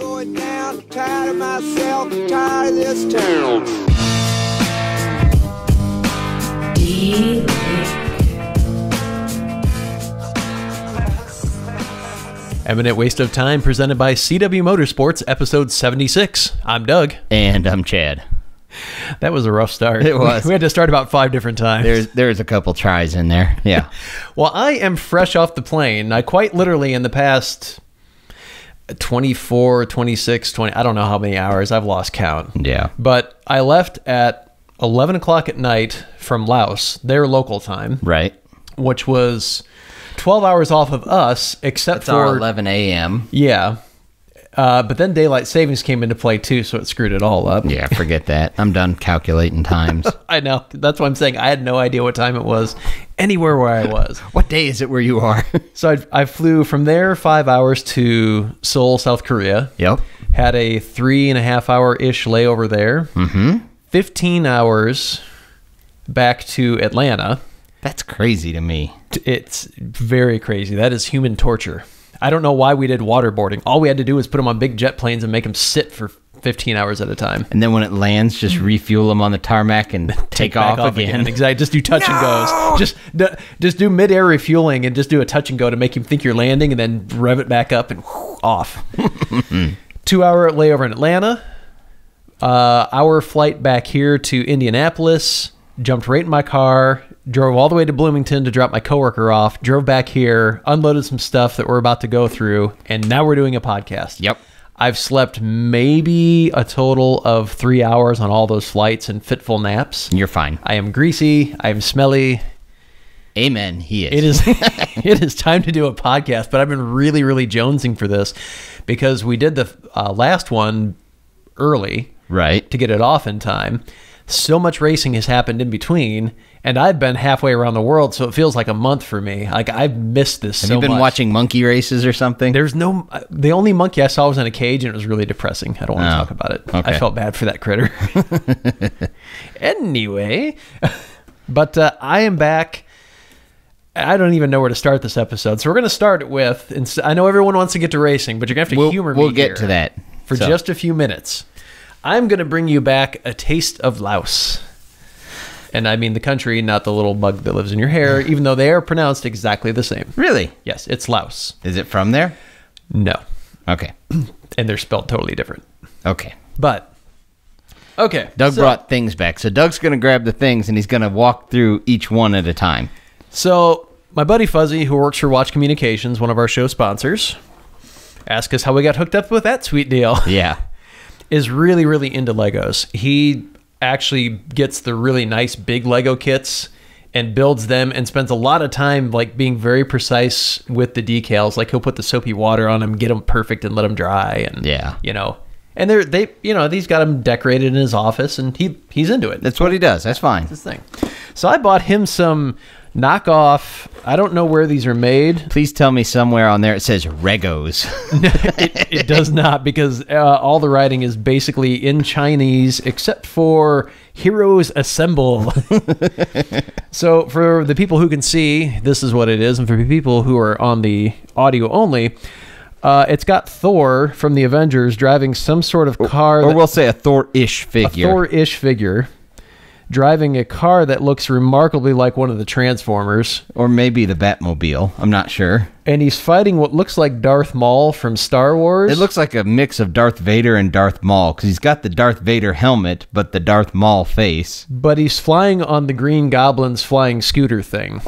going down. Tired of myself, tired of this town. Eminent Waste of Time, presented by CW Motorsports, episode 76. I'm Doug. And I'm Chad. That was a rough start. It was. We had to start about 5 different times. There's a couple tries in there. Yeah. Well, I am fresh off the plane. I quite literally in the past 24, 26, 20, I don't know how many hours. I've lost count. Yeah. But I left at 11 o'clock at night from Laos, their local time. Right. Which was 12 hours off of us, except It's for... our 11 a.m. Yeah. But then daylight savings came into play too, so it screwed it all up. Yeah, forget that. I'm done calculating times. I know. That's what I'm saying. I had no idea what time it was anywhere where I was. What day is it where you are? So I flew from there 5 hours to Seoul, South Korea. Yep. Had a 3.5 hour-ish layover there. Mm-hmm. 15 hours back to Atlanta. That's crazy to me. It's very crazy. That is human torture. I don't know why we did waterboarding. All we had to do was put them on big jet planes and make them sit for 15 hours at a time. And then when it lands, just refuel them on the tarmac and take off again. Exactly. Just do touch and goes. Just do mid-air refueling and just do a touch and go to make you think you're landing and then rev it back up and off. 2 hour layover in Atlanta. Hour flight back here to Indianapolis. Jumped right in my car. Drove all the way to Bloomington to drop my coworker off, drove back here, unloaded some stuff that we're about to go through, and now we're doing a podcast. Yep. I've slept maybe a total of 3 hours on all those flights and fitful naps. You're fine. I am greasy. I am smelly. Amen. He is. It is it is time to do a podcast, but I've been really, really jonesing for this because we did the last one early. Right. To get it off in time. So much racing has happened in between, and I've been halfway around the world, so it feels like a month for me. Like, I've missed this so much. Have you been watching monkey races or something? The only monkey I saw was in a cage, and it was really depressing. I don't want to talk about it. Okay. I felt bad for that critter. Anyway, but I am back. I don't even know where to start this episode, so we're going to start it with, and I know everyone wants to get to racing, but you're going to have to humor me We'll get here to that. for just a few minutes. I'm going to bring you back a taste of Laos. And I mean the country, not the little bug that lives in your hair, even though they are pronounced exactly the same. Really? Yes, it's Laos. Is it from there? No. Okay. And they're spelled totally different. Okay. But, okay. Doug brought things back. So Doug's going to grab the things, and he's going to walk through each one at a time. So my buddy Fuzzy, who works for Watch Communications, one of our show sponsors, asked us how we got hooked up with that sweet deal. Yeah. Is really, really into Legos. He actually gets the really nice big Lego kits and builds them and spends a lot of time like being very precise with the decals. Like he'll put the soapy water on them, get them perfect and let them dry. And and he's got them decorated in his office and he's into it. That's what he does. That's fine. That's his thing. So I bought him some knockoff. I don't know where these are made. Please tell me somewhere on there it says Regos. It does not, because all the writing is basically in Chinese except for Heroes Assemble. So for the people who can see, this is what it is. And for people who are on the audio only, it's got Thor from the Avengers driving some sort of car. Or we'll say a Thor-ish figure. A Thor-ish figure. Driving a car that looks remarkably like one of the Transformers. Or maybe the Batmobile. I'm not sure. And he's fighting what looks like Darth Maul from Star Wars. It looks like a mix of Darth Vader and Darth Maul, because he's got the Darth Vader helmet, but the Darth Maul face. But he's flying on the Green Goblin's flying scooter thing.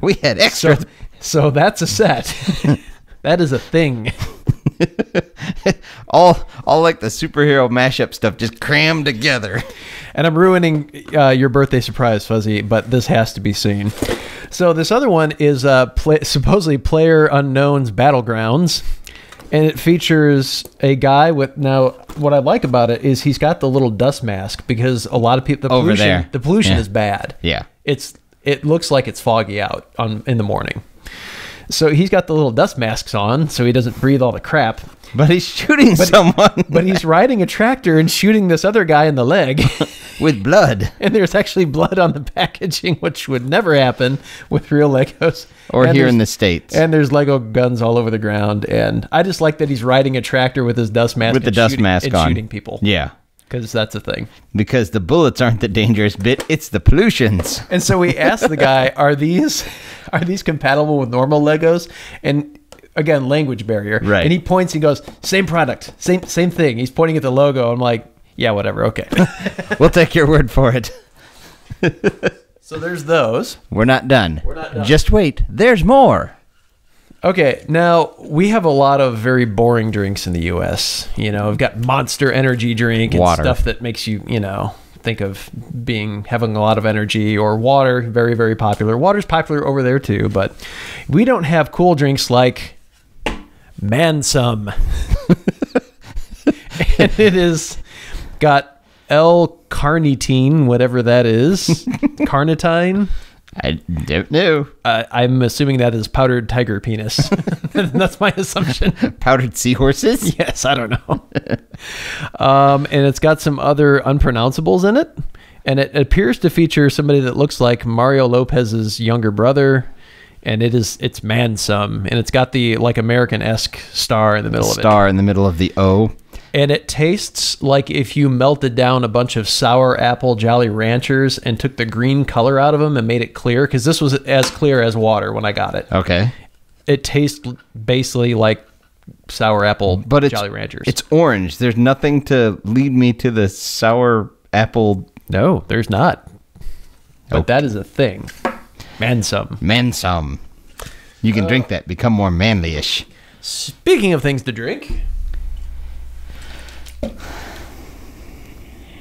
We had extra. So that's a set. That is a thing. all like the superhero mashup stuff just crammed together. And I'm ruining your birthday surprise, Fuzzy, but this has to be seen. So this other one is supposedly Player Unknown's Battlegrounds, and it features a guy with, now what I like about it is he's got the little dust mask, because a lot of people, the pollution is bad. Yeah. It looks like it's foggy out in the morning. So he's got the little dust masks on so he doesn't breathe all the crap. But he's shooting someone. But he's riding a tractor and shooting this other guy in the leg. With blood. And there's actually blood on the packaging, which would never happen with real Legos. Or and here in the States. And there's Lego guns all over the ground. And I just like that he's riding a tractor with his dust mask. With the dust mask on. Shooting people. Yeah. Because that's a thing. Because the bullets aren't the dangerous bit, it's the pollutions. And so we asked the guy, are these compatible with normal Legos? And again, language barrier. Right. And he points, he goes, same product, same thing. He's pointing at the logo. I'm like, yeah, whatever, okay. We'll take your word for it. So there's those. We're not done. We're not done. Just wait. There's more. Okay, now we have a lot of very boring drinks in the U.S. You know, we've got Monster Energy drink and Water. stuff that makes you, think of having a lot of energy, or water, very, very popular. Water's popular over there too, but we don't have cool drinks like Mansum. And it is got L-carnitine, whatever that is. Carnitine. I don't know. I'm assuming that is powdered tiger penis. That's my assumption. Powdered seahorses? Yes, I don't know. And it's got some other unpronounceables in it. And it appears to feature somebody that looks like Mario Lopez's younger brother. And it's Mansum. And it's got the American-esque star in the middle of it. Star in the middle of the O. And it tastes like if you melted down a bunch of sour apple Jolly Ranchers and took the green color out of them and made it clear, because this was as clear as water when I got it. Okay. It tastes basically like sour apple Jolly Ranchers. It's orange. There's nothing to lead me to the sour apple. No, there's not. But that is a thing. Mansum. You can drink that. Become more manly-ish. Speaking of things to drink...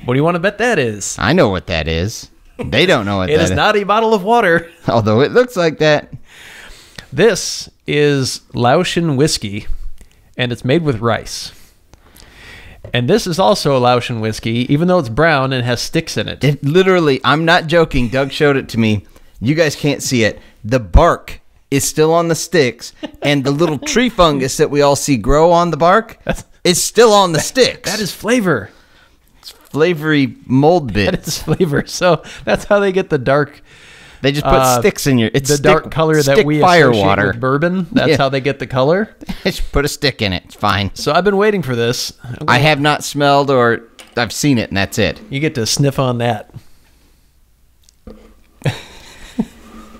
What do you want to bet that is? I know what that is. They don't know what that is. It is not a bottle of water. Although it looks like that. This is Laotian whiskey, and it's made with rice. And this is also a Laotian whiskey, even though it's brown and has sticks in it. It literally, I'm not joking. Doug showed it to me. You guys can't see it. The bark is still on the sticks, and the little tree fungus that we all see grow on the bark is still on the sticks. That is flavor. It's flavory mold bits. That is flavor. So that's how they get the dark. They just put sticks in your. It's the dark color that we associate with bourbon. That's how they get the color. Just put a stick in it. It's fine. So I've been waiting for this. I have not smelled or I've seen it, and that's it. You get to sniff on that.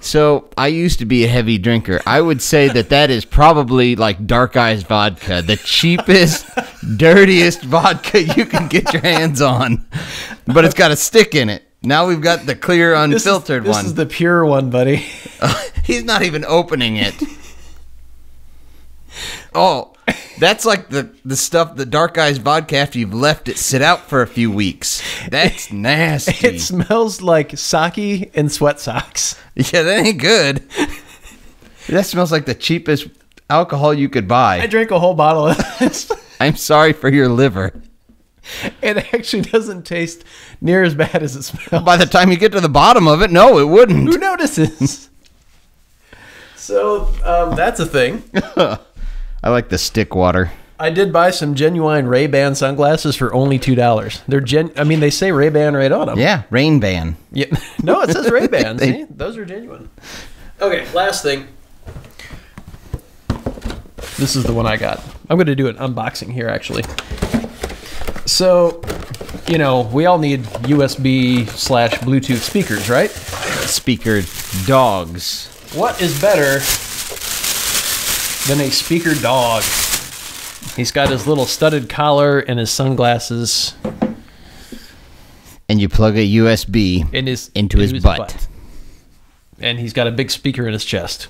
So I used to be a heavy drinker. I would say that is probably like Dark Eyes vodka, the cheapest, dirtiest vodka you can get your hands on. But it's got a stick in it. Now we've got the clear, unfiltered one. This is the pure one, buddy. He's not even opening it. Oh, that's like the stuff, the Dark Eyes vodka after you've left it sit out for a few weeks. That's nasty. It smells like sake and sweat socks. Yeah, that ain't good. That smells like the cheapest alcohol you could buy. I drank a whole bottle of this. I'm sorry for your liver. It actually doesn't taste near as bad as it smells. By the time you get to the bottom of it, no, it wouldn't. Who notices? So, that's a thing. I like the stick water. I did buy some genuine Ray-Ban sunglasses for only $2. They're they say Ray-Ban right on them. Yeah, Rain Ban. Yeah. No, it says Ray-Ban. See? Those are genuine. Okay, last thing. This is the one I got. I'm going to do an unboxing here, actually. So, we all need USB/Bluetooth speakers, right? Speaker dogs. What is better than a speaker dog? He's got his little studded collar and his sunglasses. And you plug a USB into his butt. And he's got a big speaker in his chest.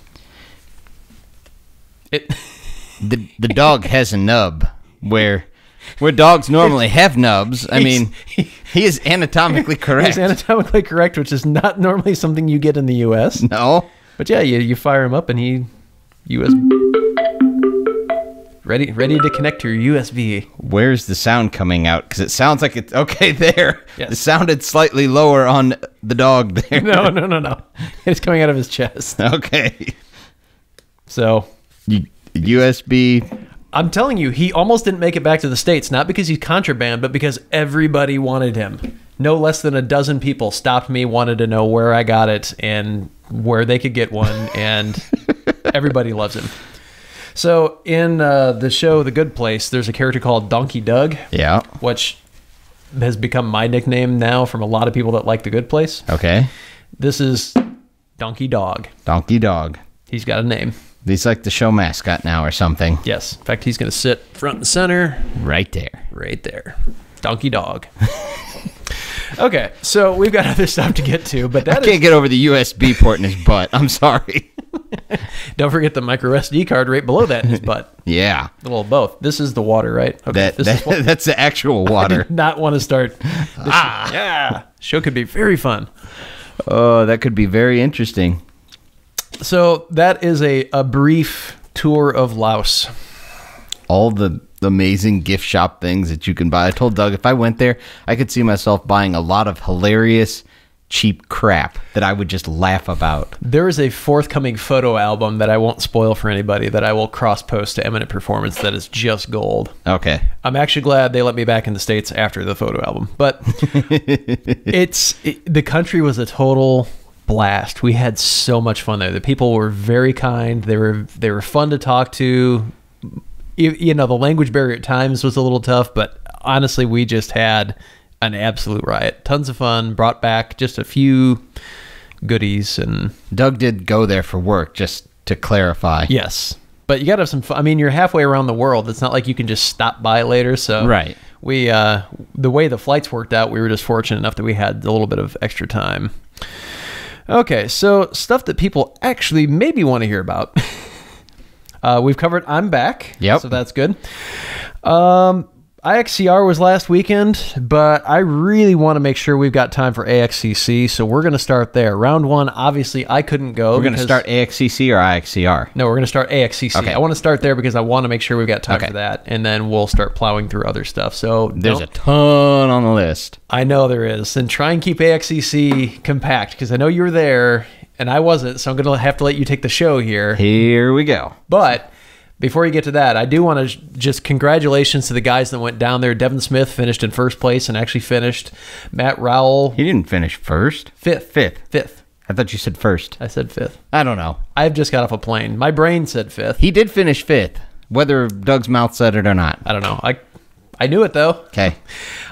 The dog has a nub where dogs normally have nubs. He is anatomically correct. He's anatomically correct, which is not normally something you get in the U.S. No. But yeah, you fire him up and he USB ready to connect to your USB. Where's the sound coming out? Because it sounds like it's okay there. Yes. It sounded slightly lower on the dog there. No. It's coming out of his chest. Okay. So USB I'm telling you, he almost didn't make it back to the States, not because he's contraband, but because everybody wanted him. No less than a dozen people stopped me, wanted to know where I got it and where they could get one, and everybody loves him. So in the show The Good Place, there's a character called Donkey Doug, which has become my nickname now from a lot of people that like The Good Place. Okay. This is Donkey Dog. Donkey Dog. He's got a name. He's like the show mascot now or something. Yes. In fact, he's going to sit front and center. Right there. Right there. Donkey Dog. Okay, so we've got other stuff to get to, but I can't get over the USB port in his butt. I'm sorry. Don't forget the micro SD card right below that in his butt. Yeah. A little of both. This is the water, right? Okay. That's the actual water. I did not want to start. Yeah. Show could be very fun. Oh, that could be very interesting. So that is a brief tour of Laos. All the amazing gift shop things that you can buy. I told Doug if I went there, I could see myself buying a lot of hilarious, cheap crap that I would just laugh about. There is a forthcoming photo album that I won't spoil for anybody that I will cross-post to Eminent Performance that is just gold. Okay. I'm actually glad they let me back in the States after the photo album. But the country was a total blast. We had so much fun there. The people were very kind. They were fun to talk to. You know, the language barrier at times was a little tough, but honestly, we just had an absolute riot. Tons of fun. Brought back just a few goodies. And Doug did go there for work, just to clarify. Yes. But you got to have some fun. I mean, you're halfway around the world. It's not like you can just stop by later. So right. We, the way the flights worked out, we were just fortunate enough that we had a little bit of extra time. Okay, so stuff that people actually maybe want to hear about. We've covered I'm Back. Yep. So that's good. IXCR was last weekend, but I really want to make sure we've got time for AXCC, so we're going to start there. Round one, obviously, I couldn't go. We're going to start AXCC or IXCR? No, we're going to start AXCC. Okay. I want to start there because I want to make sure we've got time for that, and then we'll start plowing through other stuff. So there's a ton on the list. I know there is, and try and keep AXCC compact because I know you were there, and I wasn't, so I'm going to have to let you take the show here. Here we go. But before you get to that, I do want to just congratulations to the guys that went down there. Devin Smith finished in first place and actually finished. Matt Rowell. He didn't finish first. Fifth. I thought you said first. I said fifth. I don't know. I've just got off a plane. My brain said fifth. He did finish fifth, whether Doug's mouth said it or not. I don't know. I knew it, though. Okay.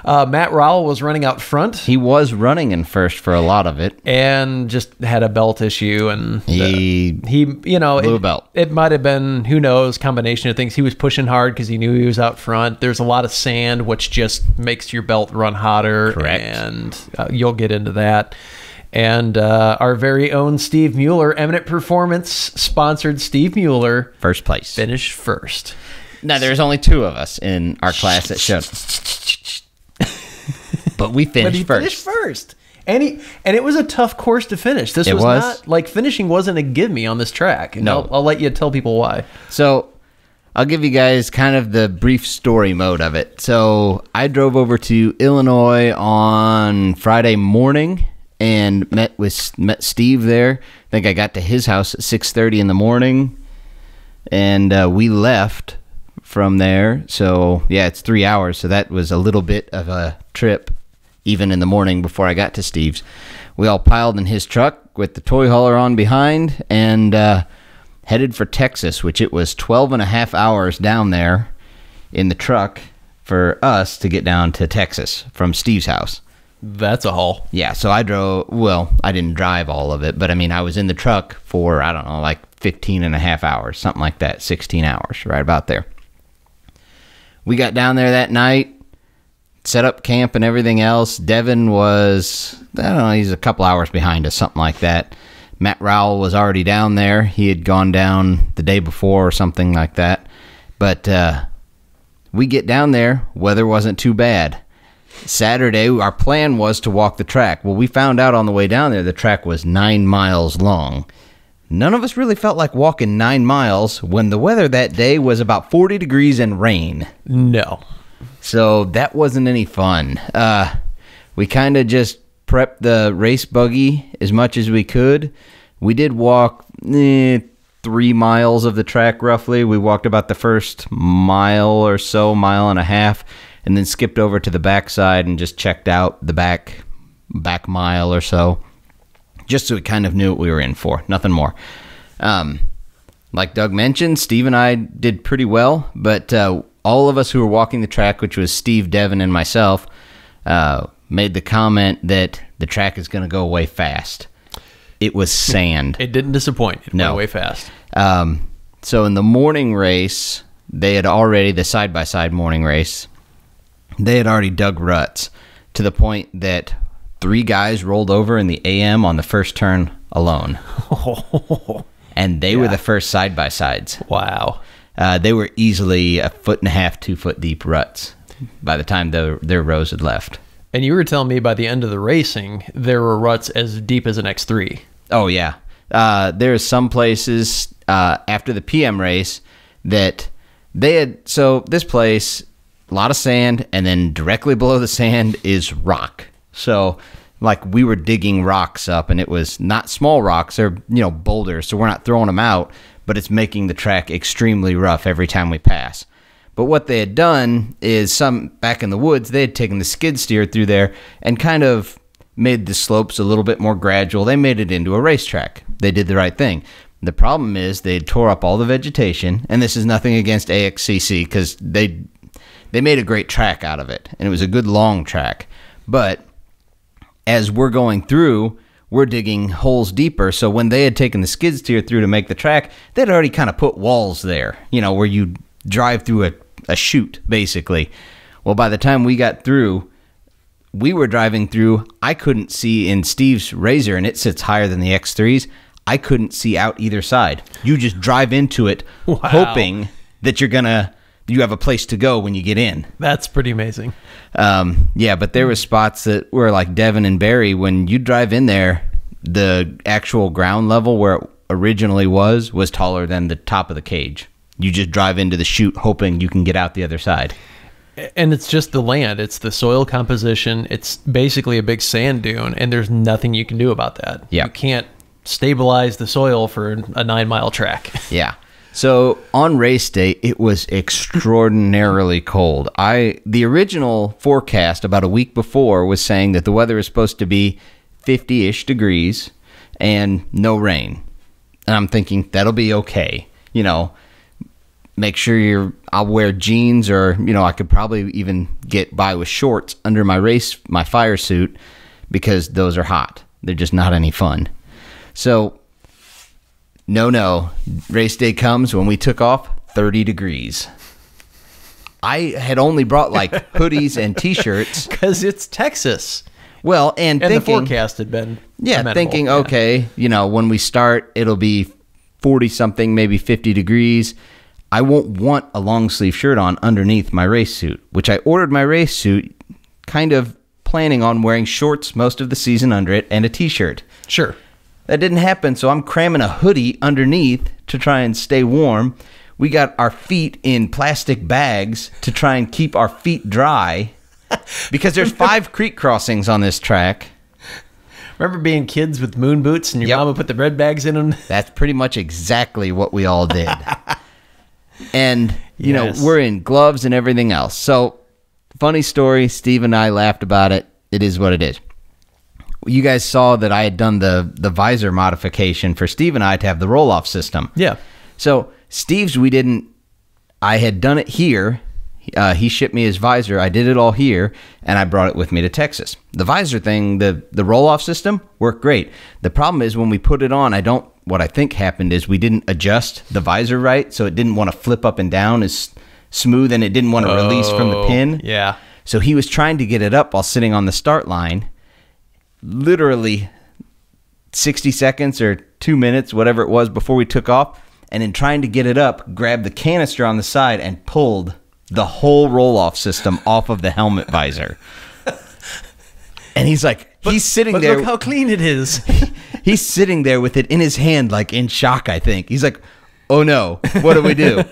Matt Rowell was running out front. He was running in first for a lot of it. And just had a belt issue. And he you know, blew a belt. It might have been, who knows, combination of things. He was pushing hard because he knew he was out front. There's a lot of sand, which just makes your belt run hotter. Correct. And you'll get into that. And our very own Steve Mueller, Eminent Performance sponsored Steve Mueller. First place. Finished first. Now, there's only two of us in our class that showed. But we finished first. And it was a tough course to finish. This was not, like, finishing wasn't a gimme on this track. And no. I'll let you tell people why. So, I'll give you guys kind of the brief story mode of it. So, I drove over to Illinois on Friday morning and met Steve there. I think I got to his house at 6:30 in the morning. And we left from there. So, yeah, it's 3 hours. So that was a little bit of a trip, even in the morning before I got to Steve's. We all piled in his truck with the toy hauler on behind and headed for Texas, which it was 12 and a half hours down there in the truck for us to get down to Texas from Steve's house. That's a haul. Yeah, so I drove, well, I didn't drive all of it, but I mean, I was in the truck for, I don't know, like 15 and a half hours, something like that, 16 hours, right about there. We got down there that night, set up camp and everything else. Devin was, I don't know, he's a couple hours behind us, something like that. Matt Rowell was already down there. He had gone down the day before or something like that. But we get down there, weather wasn't too bad. Saturday, our plan was to walk the track. Well, we found out on the way down there the track was 9 miles long. None of us really felt like walking 9 miles when the weather that day was about 40 degrees and rain. No. So that wasn't any fun. We kind of just prepped the race buggy as much as we could. We did walk 3 miles of the track roughly. We walked about the first mile or so, mile and a half, and then skipped over to the backside and just checked out the back mile or so, just so we kind of knew what we were in for. Nothing more. Like Doug mentioned, Steve and I did pretty well, but all of us who were walking the track, which was Steve, Devin, and myself, made the comment that the track is going to go away fast. It was sand. It didn't disappoint. It went away fast. So in the morning race, they had already, the side-by-side morning race, they had already dug ruts to the point that 3 guys rolled over in the AM on the first turn alone. And they were the first side-by-sides. Wow. They were easily 1.5 feet, 2 foot deep ruts by the time their rows had left. And you were telling me by the end of the racing, there were ruts as deep as an X3. Oh, yeah. There's some places after the PM race that they had... So this place, a lot of sand, and then directly below the sand is rock. So... like we were digging rocks up, and it was not small rocks, they're, boulders, so we're not throwing them out, but it's making the track extremely rough every time we pass. But what they had done is back in the woods, they had taken the skid steer through there and kind of made the slopes a little bit more gradual. They made it into a racetrack. They did the right thing. The problem is they tore up all the vegetation, and this is nothing against AXCC because they made a great track out of it, and it was a good long track. But as we're going through, we're digging holes deeper. So when they had taken the skid steer through to make the track, they'd already kind of put walls there, where you drive through a chute, basically. Well, by the time we got through, we were driving through, I couldn't see in Steve's Razor, and it sits higher than the X3s. I couldn't see out either side. You just drive into it, hoping that you have a place to go when you get in. That's pretty amazing. Yeah, but there were spots that were like Devin and Barry. When you drive in there, the actual ground level where it originally was taller than the top of the cage. You just drive into the chute hoping you can get out the other side. And it's just the land. It's the soil composition. It's basically a big sand dune, and there's nothing you can do about that. Yeah. You can't stabilize the soil for a 9-mile track. Yeah. So on race day, it was extraordinarily cold. The original forecast about a week before was saying that the weather is supposed to be 50-ish degrees and no rain. And I'm thinking that'll be okay. Make sure I'll wear jeans, or I could probably even get by with shorts under my fire suit, because those are hot. They're just not any fun. So no, race day comes. When we took off, 30 degrees. I had only brought like hoodies and t-shirts because it's Texas. Well, and thinking, the forecast had been amenable. Thinking, okay, when we start, it'll be 40-something, maybe 50 degrees. I won't want a long sleeve shirt on underneath my race suit, which I ordered my race suit kind of planning on wearing shorts most of the season under it and a t-shirt. Sure. That didn't happen, so I'm cramming a hoodie underneath to try and stay warm. We got our feet in plastic bags to try and keep our feet dry because there's 5 creek crossings on this track. Remember being kids with moon boots and your mama put the bread bags in them? That's pretty much exactly what we all did. And, we're in gloves and everything else. So, funny story, Steve and I laughed about it. It is what it is. You guys saw that I had done the visor modification for Steve and I to have the roll-off system. Yeah. So, Steve's, I had done it here. He shipped me his visor. I did it all here, and I brought it with me to Texas. The visor thing, the roll-off system, worked great. The problem is when we put it on, what I think happened is we didn't adjust the visor right, so it didn't want to flip up and down as smooth, and it didn't want to release from the pin. Yeah. So he was trying to get it up while sitting on the start line. Literally 60 seconds or 2 minutes, whatever it was, before we took off, and in trying to get it up, grabbed the canister on the side and pulled the whole roll-off system off of the helmet visor. And he's like, he's sitting there. Look how clean it is. He's sitting there with it in his hand, like in shock, I think. He's like, oh no, what do we do?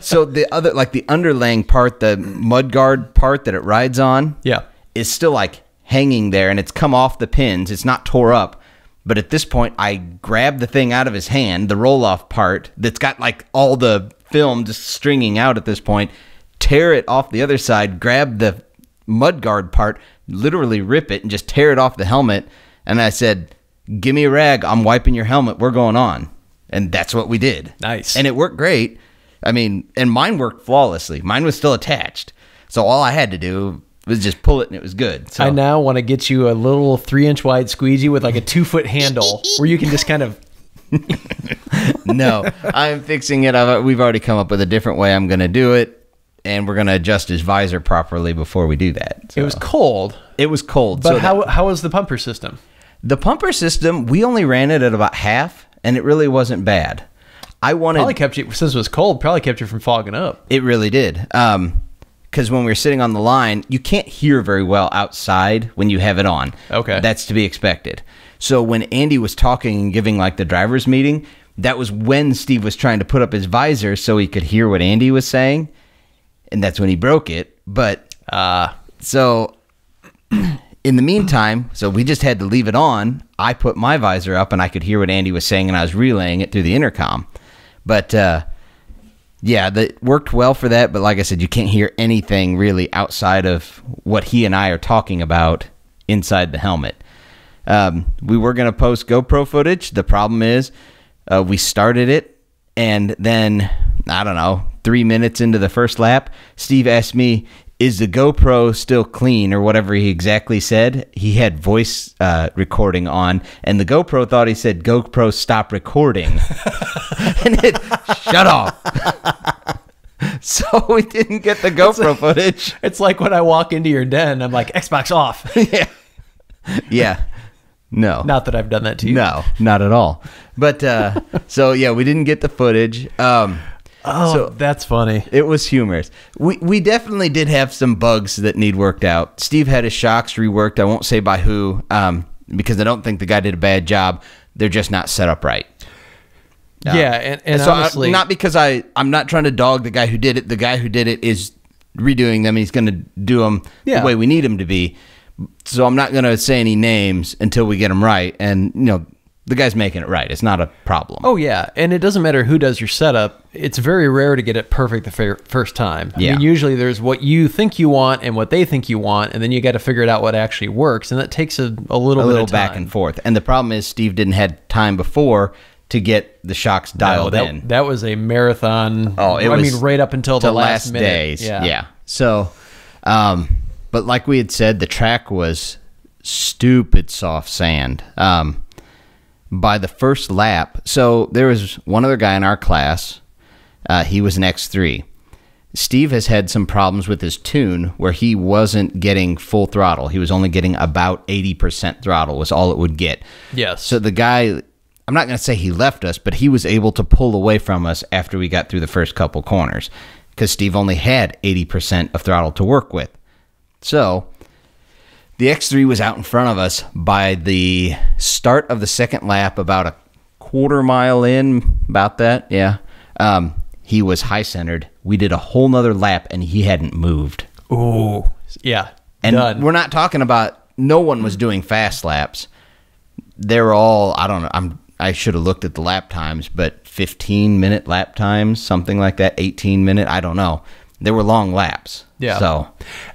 So the other, like the underlaying part, the mudguard part that it rides on, yeah, is still like hanging there, and it's come off the pins. It's not tore up, But at this point, I grab the thing out of his hand, the roll-off part that's got like all the film just stringing out at this point, tear it off the other side, grab the mudguard part, literally rip it and just tear it off the helmet. And I said, give me a rag. I'm wiping your helmet. We're going on. And that's what we did. Nice. And it worked great. I mean, and mine worked flawlessly. Mine was still attached. So all I had to do was just pull it and it was good. So I now want to get you a little 3-inch wide squeegee with like a 2-foot handle where you can just kind of. No, I'm fixing it. We've already come up with a different way I'm going to do it, and we're going to adjust his visor properly before we do that. So. It was cold. It was cold. But how was the pumper system? The pumper system, we only ran it at about half, and it really wasn't bad. Probably kept you, since it was cold, probably kept you from fogging up. It really did. Because when we were sitting on the line, you can't hear very well outside when you have it on. Okay. That's to be expected. So when Andy was talking and giving like the driver's meeting, that was when Steve was trying to put up his visor so he could hear what Andy was saying. And that's when he broke it. But so in the meantime, so we just had to leave it on. I put my visor up and I could hear what Andy was saying, and I was relaying it through the intercom. But yeah, that worked well for that. But like I said, you can't hear anything really outside of what he and I are talking about inside the helmet. We were going to post GoPro footage. The problem is we started it, and then, I don't know, 3 minutes into the first lap, Steve asked me, is the GoPro still clean, or whatever he exactly said. He had voice recording on, and the GoPro thought he said, GoPro, stop recording. And it shut off. So we didn't get the GoPro footage. It's like when I walk into your den, I'm like, Xbox off. Yeah. Yeah. No. Not that I've done that to you. No, not at all. But, so yeah, we didn't get the footage. So that's funny. It was humorous. We definitely did have some bugs that need worked out. Steve had his shocks reworked. I won't say by who, because I don't think the guy did a bad job. They're just not set up right. Yeah, and so honestly, not because I'm not trying to dog the guy who did it. The guy who did it is redoing them. He's going to do them the way we need him to be. So I'm not going to say any names until we get them right. And, you know, the guy's making it right. It's not a problem. Oh, yeah. And it doesn't matter who does your setup. It's very rare to get it perfect the first time. Yeah. I mean, usually there's what you think you want and what they think you want, and then you got to figure it out what actually works. And that takes a little bit of time. Back and forth. And the problem is Steve didn't have time before to get the shocks dialed in. That was a marathon. Oh, it was right up until the last minute. Days. Yeah. So, but like we had said, the track was stupid soft sand. By the first lap, so there was one other guy in our class. He was an X3. Steve has had some problems with his tune where he wasn't getting full throttle. He was only getting about 80% throttle was all it would get. Yes. So the guy, I'm not going to say he left us, but he was able to pull away from us after we got through the first couple corners because Steve only had 80% of throttle to work with. So the X3 was out in front of us by the start of the second lap, about a quarter mile in, about that, yeah. He was high-centered. We did a whole nother lap, and he hadn't moved. Ooh, yeah, and done. We're not talking about, no one was doing fast laps. They were all, I don't know, I should have looked at the lap times, but 15-minute lap times, something like that, 18-minute, I don't know. They were long laps. Yeah. So,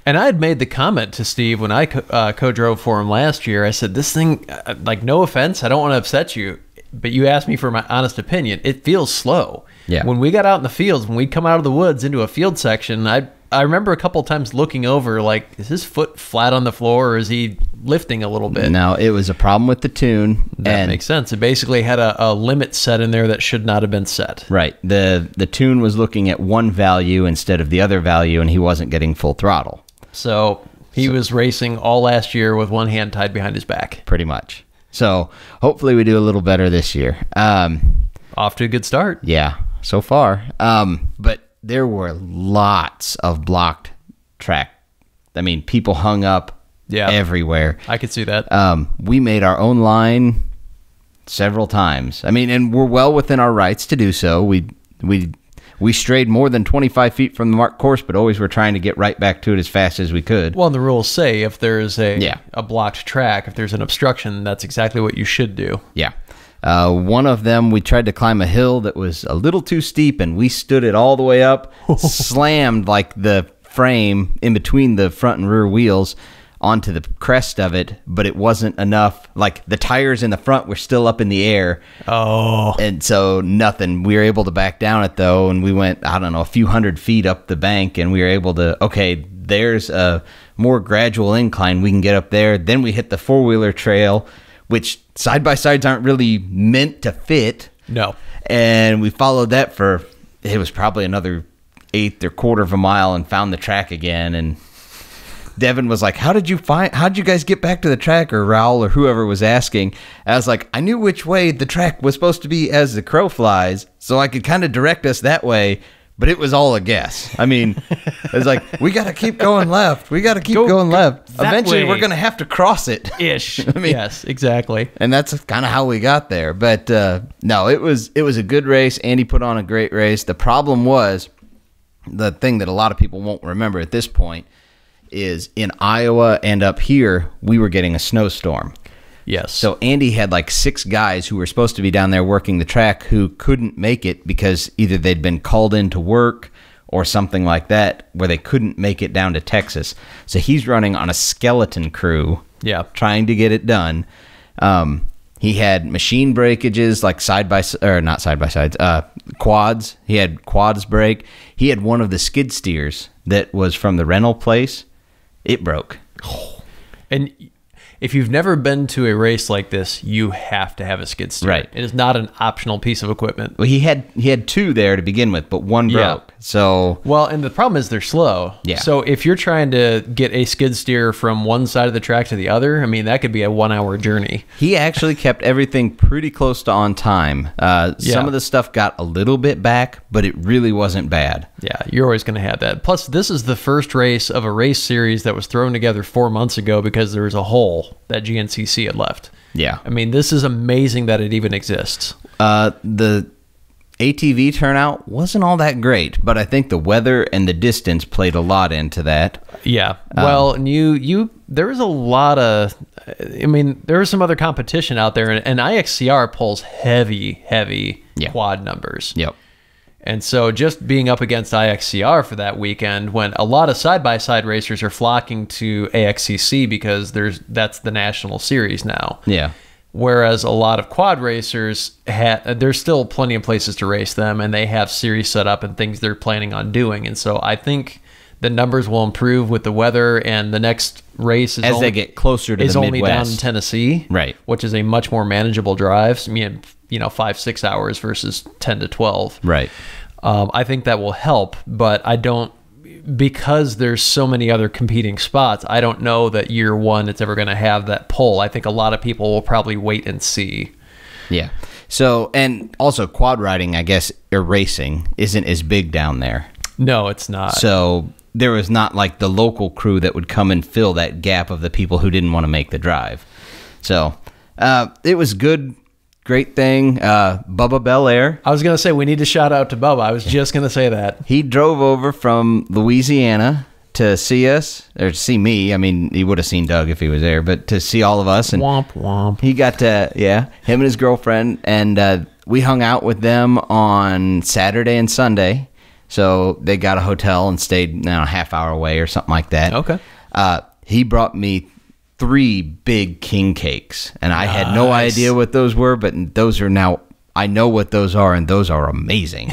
and I had made the comment to Steve when I co-drove for him last year. I said, this thing, like, no offense, I don't want to upset you, but you asked me for my honest opinion. It feels slow. Yeah. When we got out in the fields, when we'd come out of the woods into a field section, I remember a couple of times looking over, like, is his foot flat on the floor or is he lifting a little bit? No, it was a problem with the tune. That makes sense. It basically had a limit set in there that should not have been set. Right. The tune was looking at one value instead of the other value, and he wasn't getting full throttle. So he was racing all last year with one hand tied behind his back. Pretty much. So hopefully we do a little better this year. Off to a good start. Yeah, so far. But there were lots of blocked track. I mean, people hung up everywhere. I could see that. We made our own line several times. I mean, and we're well within our rights to do so. We We strayed more than 25 feet from the marked course, but always were trying to get right back to it as fast as we could. Well, and the rules say if there's a blocked track, if there's an obstruction, that's exactly what you should do. Yeah. One of them, we tried to climb a hill that was a little too steep, and we stood it all the way up, slammed like the frame in between the front and rear wheels onto the crest of it, but it wasn't enough. Like, the tires in the front were still up in the air. Oh. And so nothing. We were able to back down it, though, and we went, I don't know, a few hundred feet up the bank, and we were able to, okay, there's a more gradual incline. We can get up there. Then we hit the four-wheeler trail, which side-by-sides aren't really meant to fit. No. And we followed that for, it was probably another eighth or quarter of a mile, and found the track again. And Devin was like, how'd you guys get back to the track? Or Raul or whoever was asking. I was like, I knew which way the track was supposed to be as the crow flies, so I could kind of direct us that way, but it was all a guess. I mean, it was like, we got to keep going left. We got to keep going left. Eventually, we're going to have to cross it. Ish. I mean, yes, exactly. And that's kind of how we got there. But no, it was a good race. Andy put on a great race. The problem was, the thing that a lot of people won't remember at this point, is in Iowa and up here, we were getting a snowstorm. Yes. So Andy had like 6 guys who were supposed to be down there working the track who couldn't make it because either they'd been called in to work or something like that, where they couldn't make it down to Texas. So he's running on a skeleton crew, trying to get it done. He had machine breakages, like quads. He had quads break. He had one of the skid steers that was from the rental place. It broke. And if you've never been to a race like this, you have to have a skid steer. Right. It is not an optional piece of equipment. Well, he had 2 there to begin with, but one broke. So, well, and the problem is they're slow. Yeah. So if you're trying to get a skid steer from one side of the track to the other, I mean, that could be a 1-hour journey. He actually kept everything pretty close to on time. Some of the stuff got a little bit back, but it really wasn't bad. Yeah, you're always going to have that. Plus, this is the first race of a race series that was thrown together 4 months ago because there was a hole that GNCC had left. Yeah. I mean, this is amazing that it even exists. The ATV turnout wasn't all that great, but I think the weather and the distance played a lot into that. Yeah. Well, and there was a lot of, I mean, there was some other competition out there, and IXCR pulls heavy quad numbers. Yep. And so just being up against IXCR for that weekend, when a lot of side-by-side racers are flocking to AXCC because that's the national series now. Yeah. Whereas a lot of quad racers, there's still plenty of places to race them, and they have series set up and things they're planning on doing. And so I think the numbers will improve with the weather, and the next race as they get closer to the Midwest. Is only down in Tennessee, right? Which is a much more manageable drive. I mean, 5-6 hours versus 10 to 12. Right. I think that will help, but I don't, because there's so many other competing spots, I don't know that year one it's ever going to have that pull. I think a lot of people will probably wait and see. Yeah. So, and also quad riding, I guess, or racing isn't as big down there. No, it's not. So there was not like the local crew that would come and fill that gap of the people who didn't want to make the drive. So it was good. Great thing. Bubba Belair. I was going to say, we need to shout out to Bubba. I was just going to say that. He drove over from Louisiana to see us, or to see me. I mean, he would have seen Doug if he was there, but to see all of us. And womp, womp. He got to, him and his girlfriend, and we hung out with them on Saturday and Sunday. So they got a hotel and stayed a half hour away or something like that. Okay. He brought me 3 big king cakes, and I had no idea what those were, but those are now, I know what those are, and those are amazing.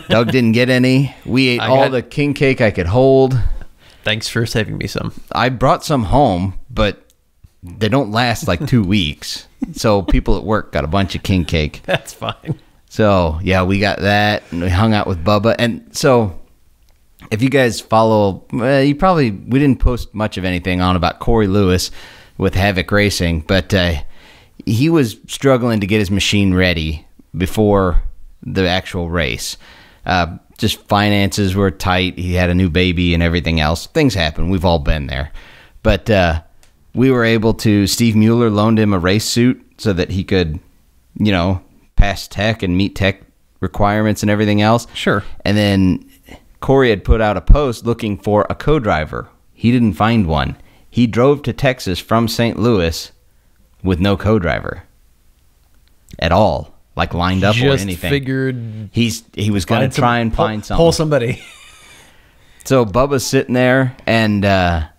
Doug didn't get any. We ate all the king cake I could hold. Thanks for saving me some. I brought some home, but they don't last like 2 weeks. So people at work got a bunch of king cake. That's fine. So, yeah, we got that, and we hung out with Bubba. And so if you guys follow, we didn't post much of anything on about Corey Lewis with Havoc Racing, but he was struggling to get his machine ready before the actual race. Just finances were tight. He had a new baby and everything else. Things happen. We've all been there. But we were able to, Steve Mueller loaned him a race suit so that he could, pass tech and meet tech requirements and everything else. Sure. And then Corey had put out a post looking for a co-driver. He didn't find one. He drove to Texas from St. Louis with no co-driver at all, like lined up or anything. Just figured he was going to try and find something. Pull somebody. So Bubba's sitting there, and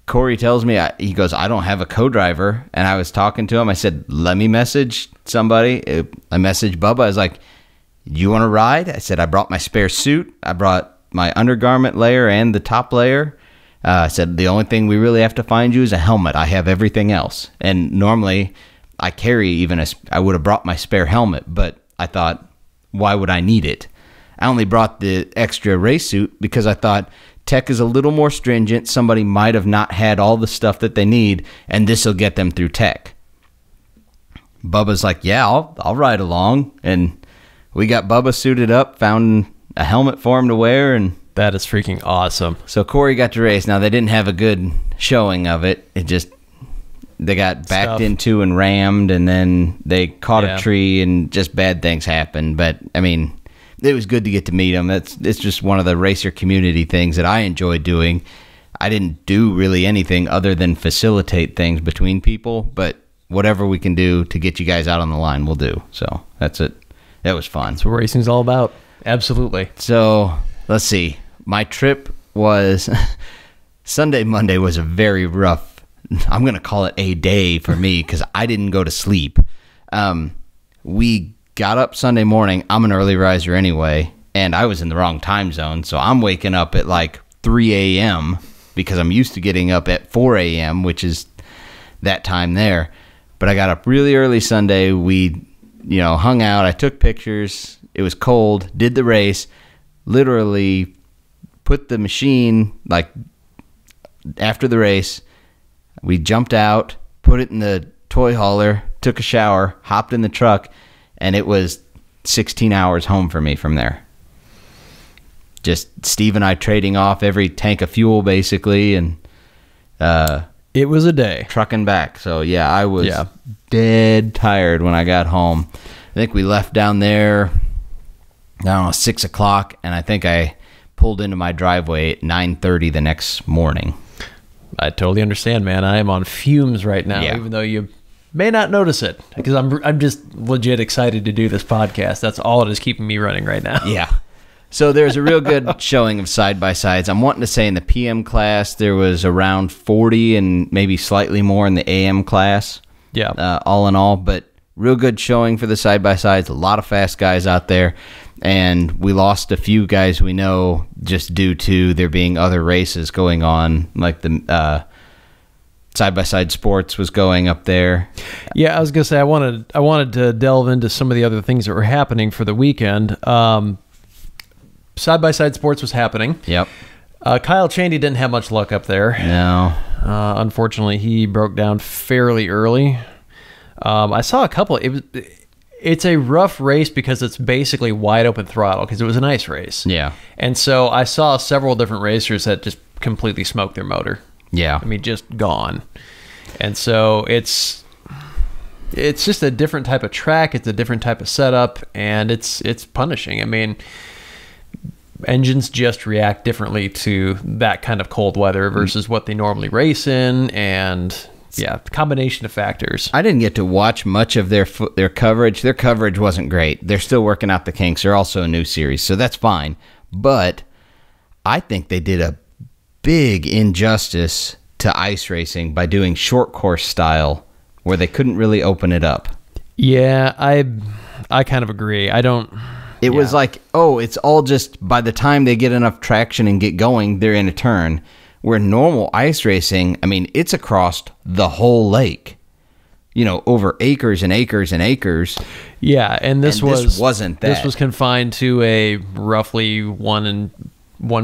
Corey tells me, he goes, I don't have a co-driver. And I was talking to him. I said, let me message somebody. I messaged Bubba. I was like, you want to ride? I said, I brought my spare suit. I brought my undergarment layer and the top layer. I said, the only thing we really have to find you is a helmet. I have everything else. And normally I carry I would have brought my spare helmet, but I thought, why would I need it? I only brought the extra race suit because I thought tech is a little more stringent. Somebody might have not had all the stuff that they need, and this will get them through tech. Bubba's like, yeah, I'll ride along. And we got Bubba suited up, found a helmet for him to wear, and that is freaking awesome. So Corey got to race. Now, they didn't have a good showing of it. They got backed into and rammed, and then they caught a tree, and just bad things happened. But, I mean, it was good to get to meet him. It's just one of the racer community things that I enjoy doing. I didn't do really anything other than facilitate things between people, but whatever we can do to get you guys out on the line, we'll do. So that's it. That was fun. That's what racing's all about. Absolutely. So let's see. My trip was Sunday, Monday was a very rough, I'm going to call it a day for me because I didn't go to sleep. We got up Sunday morning. I'm an early riser anyway, and I was in the wrong time zone. So I'm waking up at like 3 a.m. because I'm used to getting up at 4 a.m., which is that time there. But I got up really early Sunday. We, hung out. I took pictures. It was cold. Did the race. Literally put the machine, like, after the race, we jumped out, put it in the toy hauler, took a shower, hopped in the truck, and it was 16 hours home for me from there. Just Steve and I trading off every tank of fuel, basically, and it was a day. Trucking back. So, yeah, I was dead tired when I got home. I think we left down there, 6 o'clock, and I think I pulled into my driveway at 9:30 the next morning. I totally understand, man. I am on fumes right now, even though you may not notice it, because I'm just legit excited to do this podcast. That's all that is keeping me running right now. Yeah. So there's a real good showing of side-by-sides. I'm wanting to say in the PM class, there was around 40 and maybe slightly more in the AM class. Yeah. All in all, but real good showing for the side-by-sides. A lot of fast guys out there. And we lost a few guys we know just due to there being other races going on, like the side-by-side sports was going up there. Yeah, I was gonna say I wanted to delve into some of the other things that were happening for the weekend. Side-by-side sports was happening. Yep. Kyle Chaney didn't have much luck up there. No. Unfortunately, he broke down fairly early. I saw a couple. It's a rough race because it's basically wide open throttle because it was an ice race. Yeah. And so I saw several different racers that just completely smoked their motor. Yeah. I mean, just gone. And so it's just a different type of track. It's a different type of setup, and it's punishing. I mean, engines just react differently to that kind of cold weather versus what they normally race in, and yeah, combination of factors. I didn't get to watch much of their coverage. Their coverage wasn't great. They're still working out the kinks. They're also a new series, so that's fine. But I think they did a big injustice to ice racing by doing short course style where they couldn't really open it up. Yeah, I kind of agree. It was like, it's all just by the time they get enough traction and get going, they're in a turn. Where normal ice racing, I mean, it's across the whole lake, over acres and acres and acres. Yeah, and this wasn't that. This was confined to a roughly 1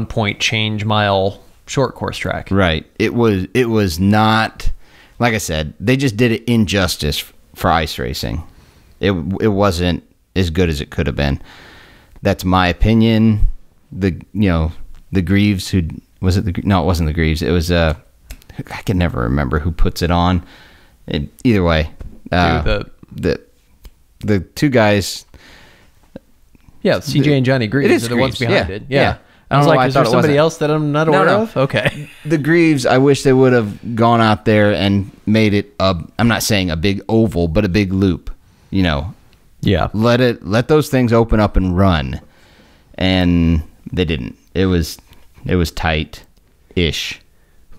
point change mile short course track. Right. It was not, like I said, they just did it injustice for ice racing. It wasn't as good as it could have been. That's my opinion. The Greaves who... Was it no, it wasn't the Greaves. It was I can never remember who puts it on. Either way, the two guys, Yeah, CJ and Johnny Greaves It is are the ones Greaves, behind yeah. it. Yeah. Yeah. I was don't know like, why I is there thought it somebody wasn't. else that I'm not aware No. of? Okay. The Greaves, I wish they would have gone out there and made it I'm not saying a big oval, but a big loop. You know, Yeah. let those things open up and run. And they didn't. It was tight-ish.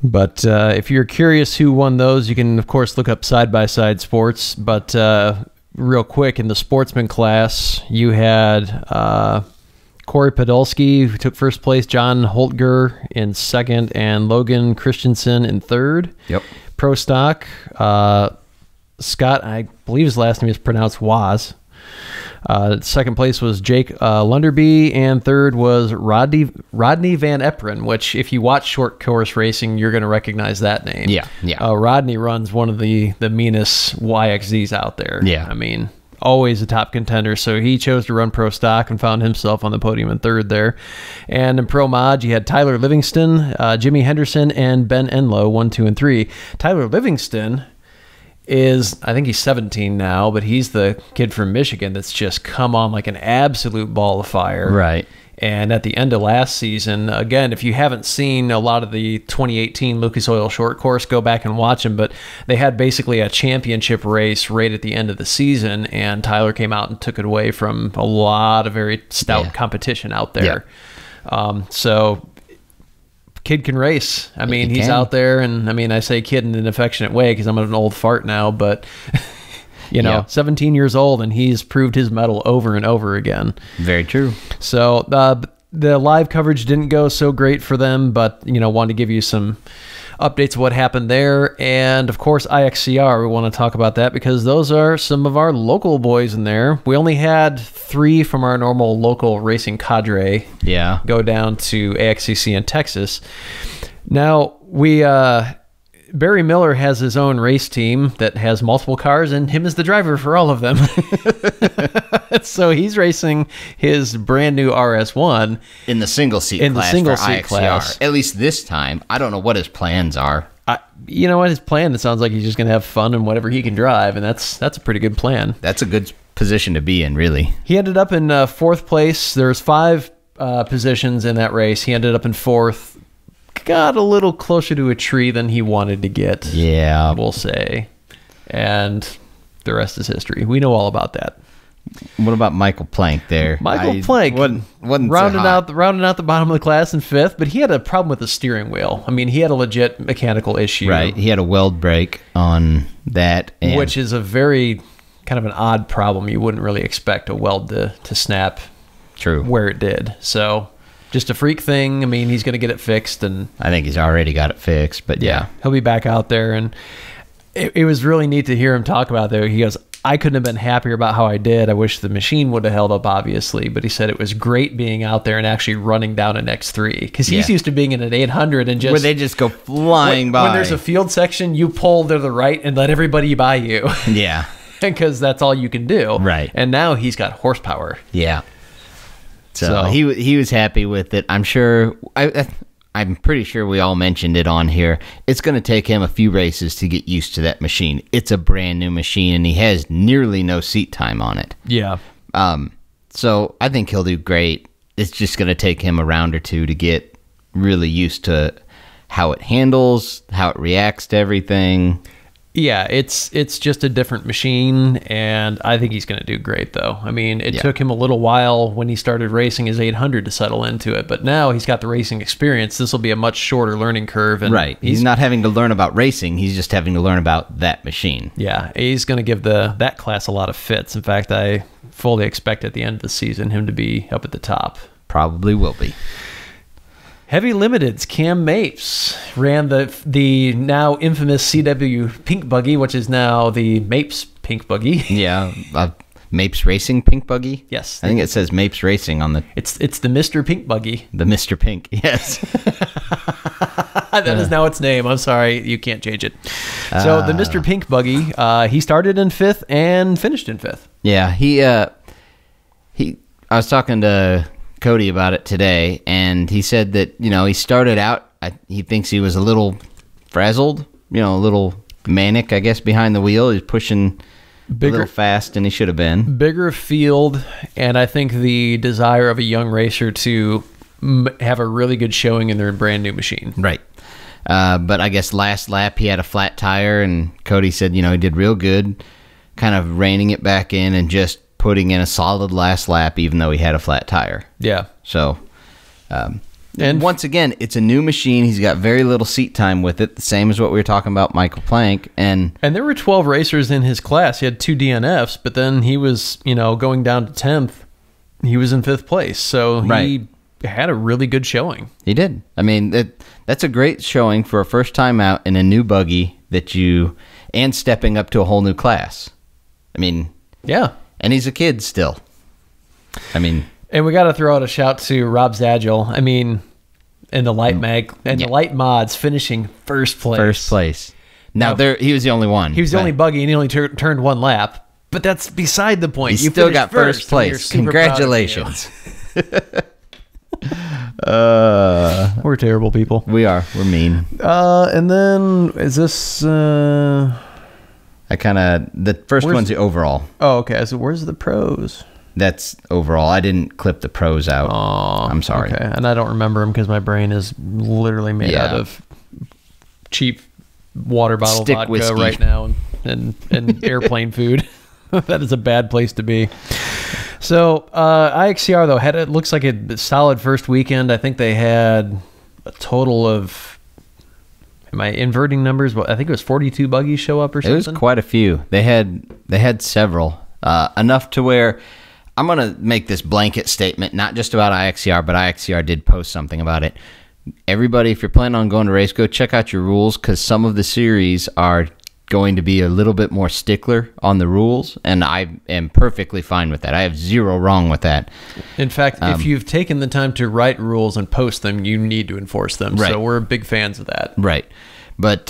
But if you're curious who won those, you can, of course, look up side-by-side sports. But real quick, in the sportsman class, you had Corey Podolsky, who took first place, John Holtger in second, and Logan Christensen in third. Yep. Pro stock, Scott, I believe his last name is pronounced Waz. Second place was Jake Lunderby, and third was Rodney Van Eperen, which if you watch short course racing, you're going to recognize that name. Yeah. Rodney runs one of the meanest YXZs out there. Yeah. I mean, always a top contender, so he chose to run pro stock and found himself on the podium in third there. And in pro mod, you had Tyler Livingston, Jimmy Henderson, and Ben Enlow, 1, 2, and 3. Tyler Livingston I think he's 17 now, but he's the kid from Michigan that's just come on like an absolute ball of fire. Right. And at the end of last season, again, if you haven't seen a lot of the 2018 Lucas Oil short course, go back and watch them. But they had basically a championship race right at the end of the season, and Tyler came out and took it away from a lot of very stout competition out there. Yeah. So kid can race. I mean, he's out there, and I mean, I say kid in an affectionate way because I'm an old fart now, but you know, 17 years old, and he's proved his mettle over and over again. Very true. So the live coverage didn't go so great for them, but you know, wanted to give you some updates of what happened there. And of course, IXCR, we want to talk about that because those are some of our local boys in there. We only had 3 from our normal local racing cadre go down to AXCC in Texas. Now, Barry Miller has his own race team that has multiple cars, and him is the driver for all of them. So he's racing his brand new RS1 in the single seat class. At least this time. I don't know what his plans are. You know what, his plan, it sounds like he's just going to have fun and whatever he can drive, and that's a pretty good plan. That's a good position to be in, really. He ended up in 4th place. There's 5 positions in that race. He ended up in 4th. Got a little closer to a tree than he wanted to get. Yeah. We'll say. And the rest is history. We know all about that. What about Michael Plank there? Michael Plank wasn't rounding out the bottom of the class in 5th, but he had a problem with the steering wheel. I mean, he had a legit mechanical issue. Right. He had a weld break on that. Which is a very kind of an odd problem. You wouldn't really expect a weld to snap where it did. So just a freak thing. I mean, he's going to get it fixed. And I think he's already got it fixed, but yeah. He'll be back out there. And it was really neat to hear him talk about that. He goes, I couldn't have been happier about how I did. I wish the machine would have held up, obviously, but he said it was great being out there and actually running down an X3 because he's used to being in an 800 and just where they just go flying by. When there's a field section, you pull to the right and let everybody by you. Yeah, because that's all you can do. Right. And now he's got horsepower. Yeah. So he was happy with it. I'm sure. I'm pretty sure we all mentioned it on here. It's going to take him a few races to get used to that machine. It's a brand new machine, and he has nearly no seat time on it. Yeah. So I think he'll do great. It's just going to take him a round or two to get really used to how it handles, how it reacts to everything. Yeah, it's just a different machine, and I think he's going to do great, though. I mean, it took him a little while when he started racing his 800 to settle into it, but now he's got the racing experience. This will be a much shorter learning curve. And right. He's not having to learn about racing. He's just having to learn about that machine. Yeah, he's going to give that class a lot of fits. In fact, I fully expect at the end of the season him to be up at the top. Probably will be. Heavy Limited's Cam Mapes ran the now infamous CW Pink Buggy, which is now the Mapes Pink Buggy. Yeah, Mapes Racing Pink Buggy? Yes. I think it says Mapes Racing on the... It's the Mr. Pink Buggy. The Mr. Pink, yes. That is now its name. I'm sorry, you can't change it. So the Mr. Pink Buggy, he started in 5th and finished in 5th. Yeah, I was talking to Cody about it today, and he said that, he started out, he thinks he was a little frazzled, a little manic, I guess, behind the wheel. He's pushing little fast than he should have been. Bigger field, and I think the desire of a young racer to have a really good showing in their brand new machine. Right. But I guess last lap he had a flat tire, and Cody said, he did real good, kind of reining it back in and just putting in a solid last lap, even though he had a flat tire. Yeah. So, and once again, it's a new machine. He's got very little seat time with it, the same as what we were talking about Michael Plank. And there were 12 racers in his class. He had 2 DNFs, but then he was, going down to 10th. He was in 5th place. So he had a really good showing. He did. I mean, that's a great showing for a first time out in a new buggy and stepping up to a whole new class. I mean, yeah. And he's a kid still. I mean, and we got to throw out a shout to Rob Zadgel. I mean, in the light mag and the light mods finishing first place. First place. Now he was the only one. He was the only buggy, and he only turned one lap. But that's beside the point. You still got first place. Congratulations. We're terrible people. We are. We're mean. And then is this? The first one's the overall. Oh, okay. So where's the pros? That's overall. I didn't clip the pros out. Oh, I'm sorry. Okay, and I don't remember them because my brain is literally made out of cheap water bottle Stick vodka whiskey right now and airplane food. That is a bad place to be. So IXCR though it looks like a solid first weekend. I think they had a total of. Am I inverting numbers? Well, I think it was 42 buggies show up or something. It was quite a few. They had several. Enough to where I'm going to make this blanket statement, not just about IXCR, but IXCR did post something about it. Everybody, if you're planning on going to race, go check out your rules, because some of the series are going to be a little bit more stickler on the rules, and I am perfectly fine with that. I have zero wrong with that. In fact, if you've taken the time to write rules and post them, you need to enforce them. Right. So we're big fans of that. Right. But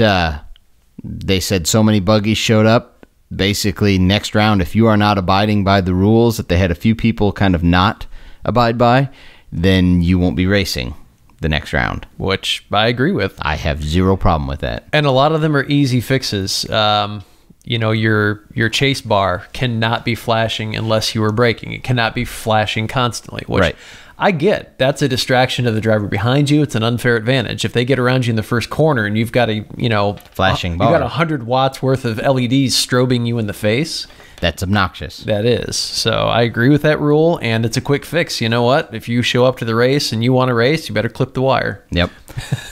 they said so many buggies showed up. Basically, next round, if you are not abiding by the rules that they had a few people kind of not abide by, then you won't be racing the next round. Which I agree with. I have zero problem with that. And a lot of them are easy fixes. Your chase bar cannot be flashing unless you are braking. It cannot be flashing constantly, which right. I get. That's a distraction to the driver behind you. It's an unfair advantage. If they get around you in the first corner and you've got a, flashing bar. You got 100 watts worth of LEDs strobing you in the face. That's obnoxious. That is. So I agree with that rule, and it's a quick fix. You know what? If you show up to the race and you want to race, you better clip the wire. Yep.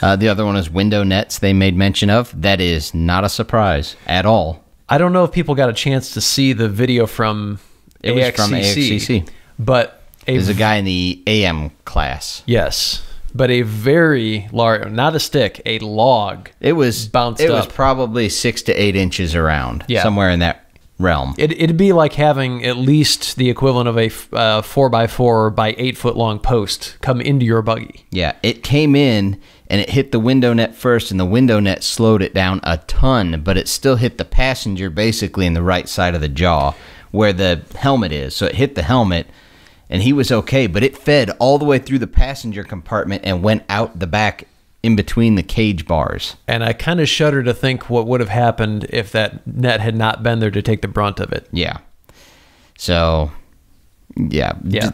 The other one is window nets they made mention of. That is not a surprise at all. I don't know if people got a chance to see the video from AXCC. It was from AXCC. But there's a guy in the AM class. Yes. But a very large, not a stick, a log. It was bounced up. It was probably 6 to 8 inches around. Yeah. Somewhere in that realm. It'd be like having at least the equivalent of a 4x4 by 8 foot long post come into your buggy. Yeah. It came in and it hit the window net first, and the window net slowed it down a ton, but it still hit the passenger basically in the right side of the jaw where the helmet is. So it hit the helmet. And he was okay, but it fed all the way through the passenger compartment and went out the back in between the cage bars. And I kind of shudder to think what would have happened if that net had not been there to take the brunt of it. Yeah. So, yeah.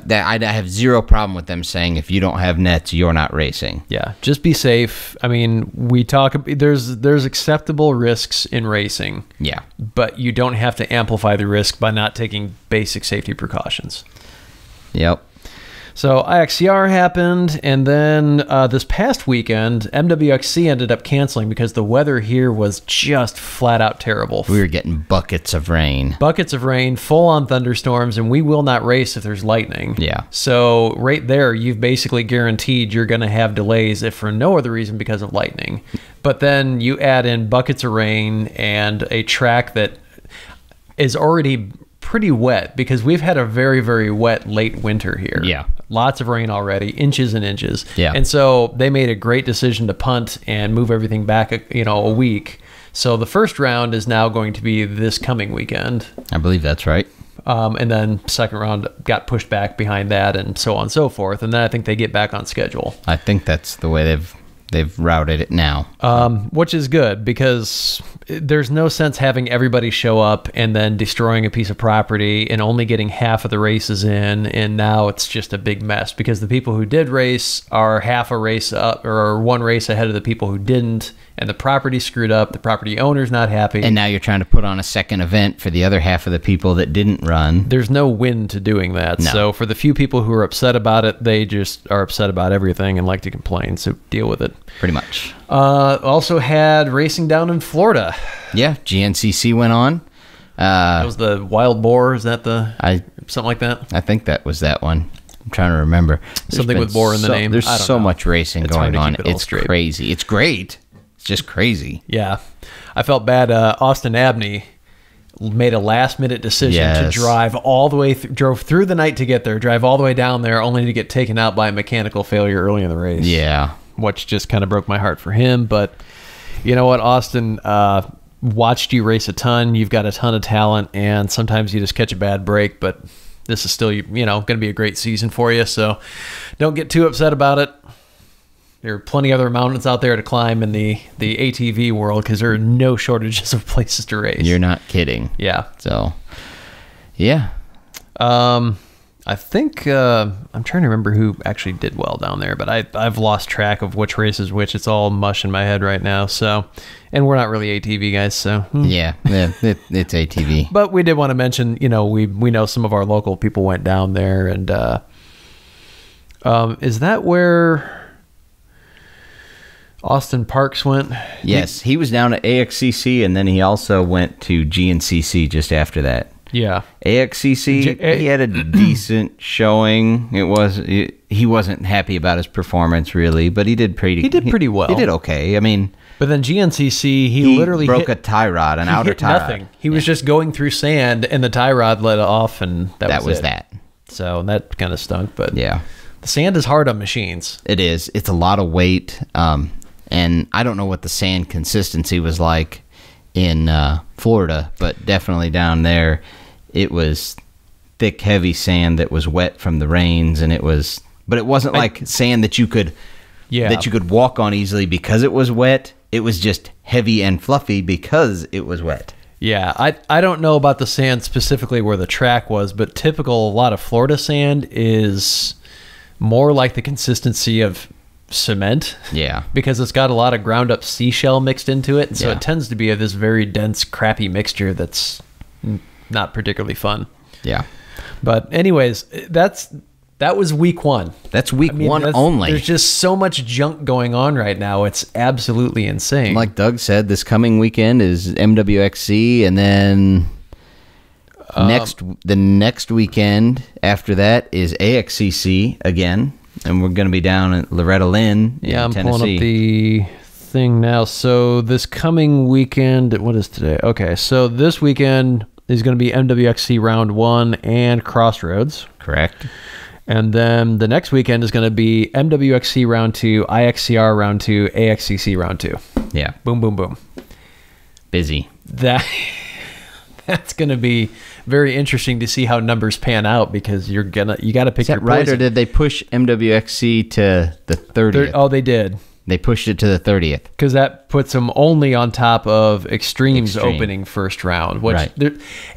I have zero problem with them saying if you don't have nets, you're not racing. Yeah, just be safe. I mean, there's acceptable risks in racing. Yeah. But you don't have to amplify the risk by not taking basic safety precautions. Yep. So IXCR happened, and then this past weekend, MWXC ended up canceling because the weather here was just flat out terrible. We were getting buckets of rain. Buckets of rain, full-on thunderstorms, and we will not race if there's lightning. Yeah. So right there, you've basically guaranteed you're going to have delays, if for no other reason because of lightning. But then you add in buckets of rain and a track that is already pretty wet because we've had a very, very wet late winter here. Yeah. Lots of rain already, inches and inches. Yeah. And so they made a great decision to punt and move everything back, a week. So the first round is now going to be this coming weekend. I believe that's right. And then second round got pushed back behind that and so on and so forth. And then I think they get back on schedule. I think that's the way they've routed it now. Which is good because there's no sense having everybody show up and then destroying a piece of property and only getting half of the races in, and now it's just a big mess because the people who did race are half a race up or one race ahead of the people who didn't, and the property screwed up. The property owner's not happy. And now you're trying to put on a second event for the other half of the people that didn't run. There's no win to doing that. No. So for the few people who are upset about it, they just are upset about everything and like to complain. So deal with it. Pretty much. Also had racing down in Florida. Yeah, GNCC went on. That was the Wild Boar. Is that something like that? I think that was that one. I'm trying to remember. Something with boar in the name. There's I don't so know. much racing It's hard going to keep on. it all It's straight. crazy. It's great. It's just crazy. Yeah. I felt bad. Austin Abney made a last-minute decision to Yes. drive all the way drove through the night to get there, drive all the way down there, only to get taken out by a mechanical failure early in the race. Yeah. Which just kind of broke my heart for him. But you know what, Austin, watched you race a ton. You've got a ton of talent, and sometimes you just catch a bad break, but this is still, going to be a great season for you. So don't get too upset about it. There are plenty of other mountains out there to climb in the ATV world because there are no shortages of places to race. You're not kidding. Yeah. So, yeah. I think I'm trying to remember who actually did well down there, but I've lost track of which race is which. It's all mush in my head right now. So, and we're not really ATV guys, so Yeah, it's ATV. But we did want to mention, we know some of our local people went down there, and is that where Austin Parks went? Yes, he was down at AXCC, and then he also went to GNCC just after that. Yeah. AXCC, he had a decent showing. He wasn't happy about his performance really, but he did pretty well. He did okay. I mean, but then GNCC, he literally broke a tie rod, an outer tie nothing. rod. He was just going through sand, and the tie rod let off, and that was that. So that kind of stunk. But yeah, the sand is hard on machines. It is. It's a lot of weight, and I don't know what the sand consistency was like in Florida, but definitely down there, it was thick, heavy sand that was wet from the rains, and it wasn't like sand that you could walk on easily because it was wet. It was just heavy and fluffy because it was wet. Yeah, I don't know about the sand specifically where the track was, but a lot of Florida sand is more like the consistency of cement. Yeah. Because it's got a lot of ground up seashell mixed into it, and so it tends to be this very dense, crappy mixture that's not particularly fun. Yeah. But anyways, that was week one. That's week one only. There's just so much junk going on right now. It's absolutely insane. Like Doug said, this coming weekend is MWXC, and then the next weekend after that is AXCC again, and we're going to be down at Loretta Lynn in I'm Tennessee. pulling up the thing now. So this coming weekend, what is today? Okay, so this weekend is going to be MWXC round 1 and Crossroads. Correct. And then the next weekend is going to be MWXC round 2, IXCR round 2, AXCC round 2. Yeah. Boom, boom, boom. Busy. That's going to be very interesting to see how numbers pan out, because you got to pick your right, poison. or did they push MWXC to the 30th? Oh, they did. They pushed it to the 30th. Because that puts them only on top of Extreme's opening first round. Which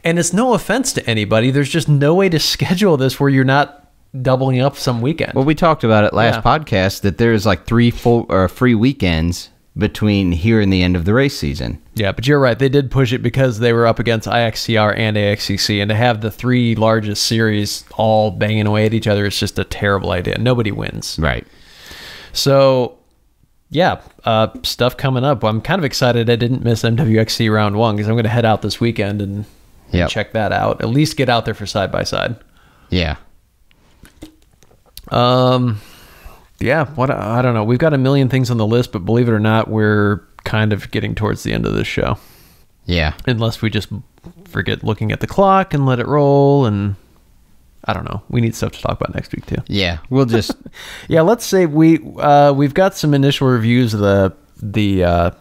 and it's no offense to anybody. There's just no way to schedule this where you're not doubling up some weekend. Well, we talked about it last podcast that there's like 3 full or free weekends between here and the end of the race season. Yeah, but you're right. They did push it because they were up against IXCR and AXCC, and to have the 3 largest series all banging away at each other is just a terrible idea. Nobody wins. Right. So, yeah, stuff coming up. I'm kind of excited I didn't miss MWXC round 1, because I'm going to head out this weekend and check that out. At least get out there for side-by-side. Yeah. Yeah, I don't know. We've got a million things on the list, but believe it or not, we're kind of getting towards the end of this show. Yeah. Unless we just forget looking at the clock and let it roll, and I don't know. We need stuff to talk about next week too. Yeah, we'll just yeah. Let's say we've got some initial reviews of the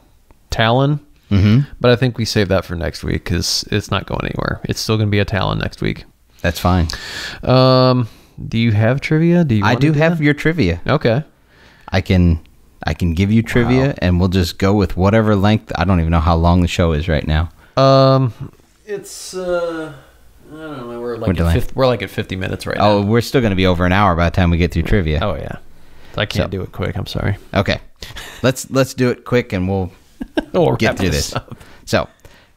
Talon, but I think we save that for next week because it's not going anywhere. It's still going to be a Talon next week. That's fine. Do you have trivia? I do have your trivia. Okay. I can I can give you trivia, and we'll just go with whatever length. I don't even know how long the show is right now. It's I don't know. We're like at 50 minutes right now. Oh, we're still going to be over an hour by the time we get through trivia. Oh yeah, so I can't do it quick. I'm sorry. Okay, let's do it quick, and we'll get through this. So, all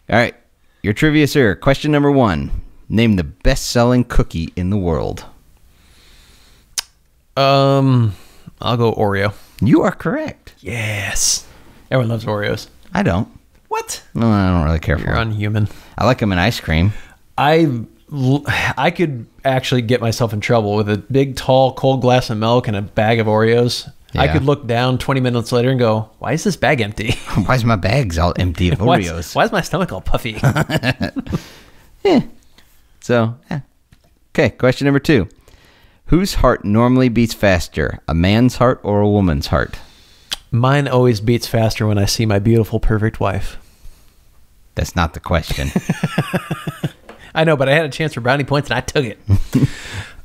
right, your trivia, sir. Question number 1: name the best-selling cookie in the world. I'll go Oreo. You are correct. Yes. Everyone loves Oreos. I don't. What? No, I don't really care for You're them. unhuman. I like them in ice cream. I could actually get myself in trouble with a big, tall, cold glass of milk and a bag of Oreos. Yeah. I could look down 20 minutes later and go, why is this bag empty? Why is my bag's all empty of Oreos? Why is my stomach all puffy? Yeah. So, yeah. Okay, question number 2. Whose heart normally beats faster, a man's heart or a woman's heart? Mine always beats faster when I see my beautiful, perfect wife. That's not the question. I know, but I had a chance for brownie points and I took it.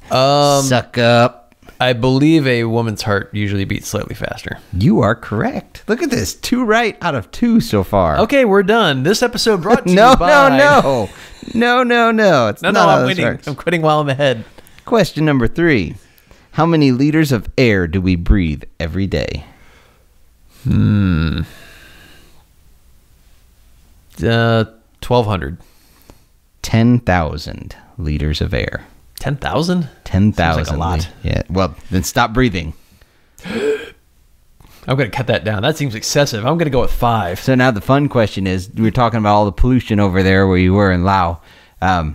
Suck up. I believe a woman's heart usually beats slightly faster. You are correct. Look at this. 2 right out of 2 so far. Okay, we're done. This episode brought to you No. by... No. It's not I'm winning. I'm quitting while I'm ahead. Question number 3. How many liters of air do we breathe every day? 1,200. 10,000 liters of air. 10,000? 10,000. Seems like a lot. Yeah. Well, then stop breathing. I'm going to cut that down. That seems excessive. I'm going to go with 5. So now the fun question is, we were talking about all the pollution over there where you were in Laos. How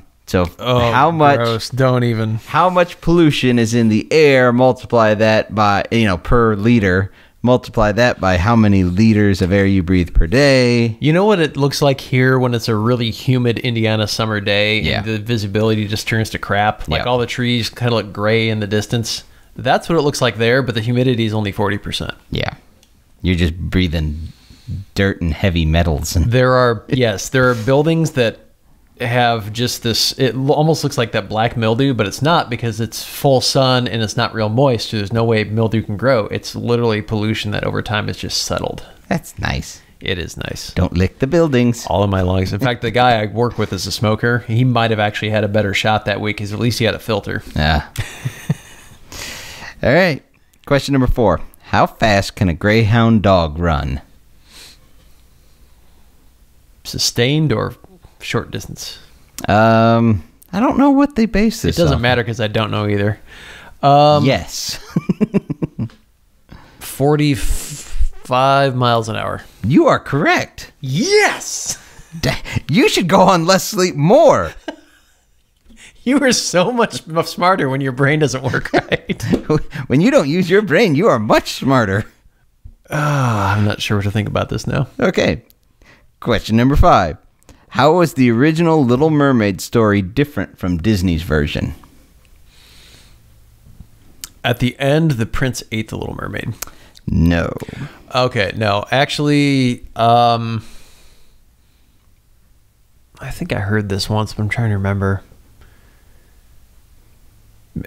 much? Gross. Don't even. How much pollution is in the air? Multiply that by per liter. Multiply that by how many liters of air you breathe per day. You know what it looks like here when it's a really humid Indiana summer day? Yeah. And the visibility just turns to crap. Like all the trees kind of look gray in the distance. That's what it looks like there, but the humidity is only 40%. Yeah. You're just breathing dirt and heavy metals. And There are buildings that have just this, it almost looks like that black mildew, but it's not, because it's full sun and it's not real moist, so there's no way mildew can grow. It's literally pollution that over time has just settled. That's nice. It is nice. Don't lick the buildings. All of my lungs. In fact, the guy I work with is a smoker. He might have actually had a better shot that week, because at least he had a filter. Yeah. All right. Question number 4. How fast can a greyhound dog run? Sustained or short distance? I don't know what they base this It doesn't off. matter, because I don't know either. Yes. 45 miles an hour. You are correct. Yes! You should go on less sleep more. You are so much smarter when your brain doesn't work right. When you don't use your brain, you are much smarter. I'm not sure what to think about this now. Okay. Question number 5. How was the original Little Mermaid story different from Disney's version? At the end, the prince ate the Little Mermaid. No. Okay, no. Actually, I think I heard this once, but I'm trying to remember.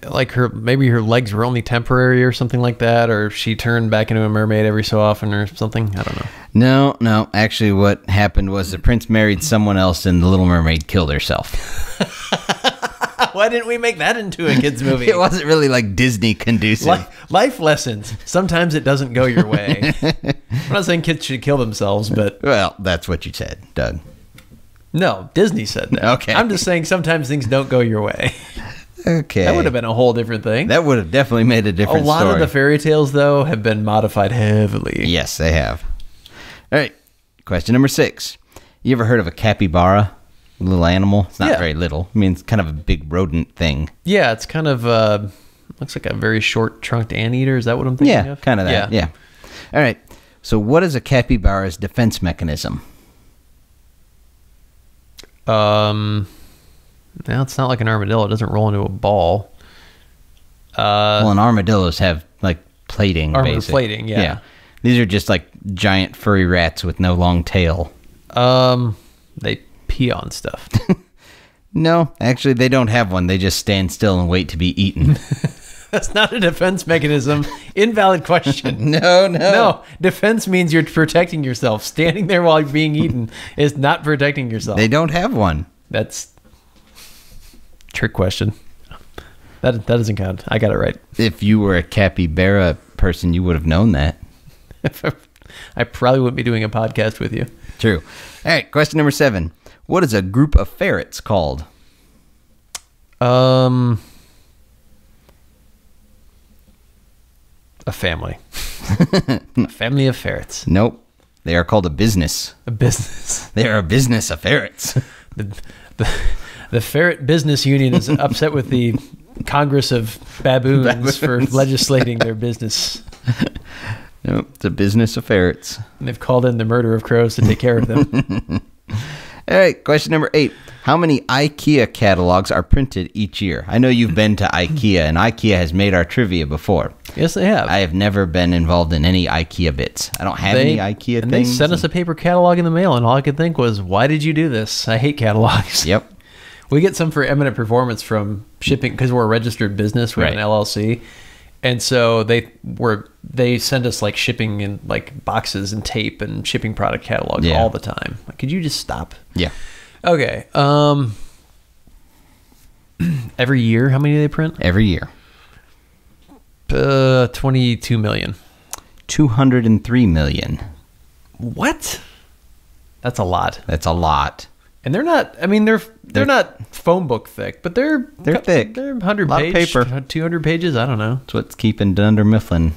Like maybe her legs were only temporary or something like that, or she turned back into a mermaid every so often or something. I don't know. No. Actually, what happened was the prince married someone else and the Little Mermaid killed herself. Why didn't we make that into a kid's movie? It wasn't really like Disney conducive. Life lessons. Sometimes it doesn't go your way. I'm not saying kids should kill themselves, but... Well, that's what you said, Doug. No, Disney said that. Okay. I'm just saying sometimes things don't go your way. Okay. That would have been a whole different thing. That would have definitely made a different story. A lot story. of the fairy tales, though, have been modified heavily. Yes, they have. All right. Question number 6. You ever heard of a capybara? A little animal? It's not very little. I mean, it's kind of a big rodent thing. Yeah, it's kind of, looks like a very short-trunked anteater. Is that what I'm thinking of? Yeah, kind of that. Yeah. All right. So what is a capybara's defense mechanism? Now, it's not like an armadillo. It doesn't roll into a ball. Well, and armadillos have, like, plating, Armor basically. plating, yeah. These are just, like, giant furry rats with no long tail. They pee on stuff. No, actually, they don't have one. They just stand still and wait to be eaten. That's not a defense mechanism. Invalid question. No. Defense means you're protecting yourself. Standing there while you're being eaten is not protecting yourself. They don't have one. That's trick question. That doesn't count. I got it right. If you were a capybara person, you would have known that. I probably wouldn't be doing a podcast with you. True. All right, question number 7. What is a group of ferrets called? A family. A family of ferrets. Nope. They are called a business. A business. They are a business of ferrets. The ferret business union is upset with the Congress of baboons for legislating their business. Nope, it's a business of ferrets. And they've called in the murder of crows to take care of them. All right, question number 8. How many IKEA catalogs are printed each year? I know you've been to IKEA, and IKEA has made our trivia before. Yes, they have. I have never been involved in any IKEA bits. I don't have any IKEA and things. They sent us a paper catalog in the mail, and all I could think was, why did you do this? I hate catalogs. Yep. We get some for Eminent Performance from shipping because we're a registered business. We have an LLC. And so they send us like shipping and like boxes and tape and shipping product catalogs all the time. Like, could you just stop? Yeah. Okay. Every year, how many do they print? Every year. 22 million. 203 million. What? That's a lot. That's a lot. And they're not. I mean, they're not phone book thick, but they're thick. They're 100 lot page, of paper. 200 pages. I don't know. That's what's keeping Dunder Mifflin.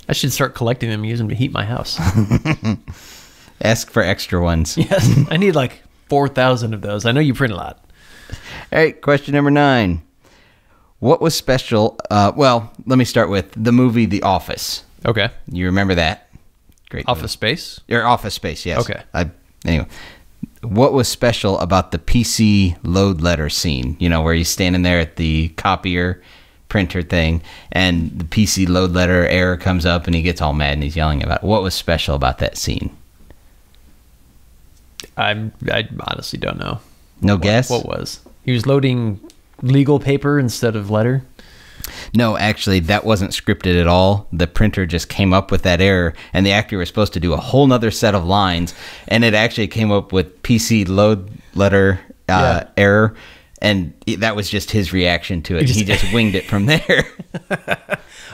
I should start collecting them and use them to heat my house. Ask for extra ones. Yes, I need like 4,000 of those. I know you print a lot. All right, question number 9. What was special? Well, let me start with the movie The Office. Okay. You remember that? Great. Office Space? Your Office Space, yes. Okay. Anyway, what was special about the PC load letter scene? You know, where he's standing there at the copier printer thing, and the PC load letter error comes up, and he gets all mad, and he's yelling about it. What was special about that scene? I honestly don't know. No guess? What was? He was loading legal paper instead of letter? No, actually, that wasn't scripted at all. The printer just came up with that error, and the actor was supposed to do a whole nother set of lines, and it actually came up with PC load letter error, and that was just his reaction to it. He just winged it from there.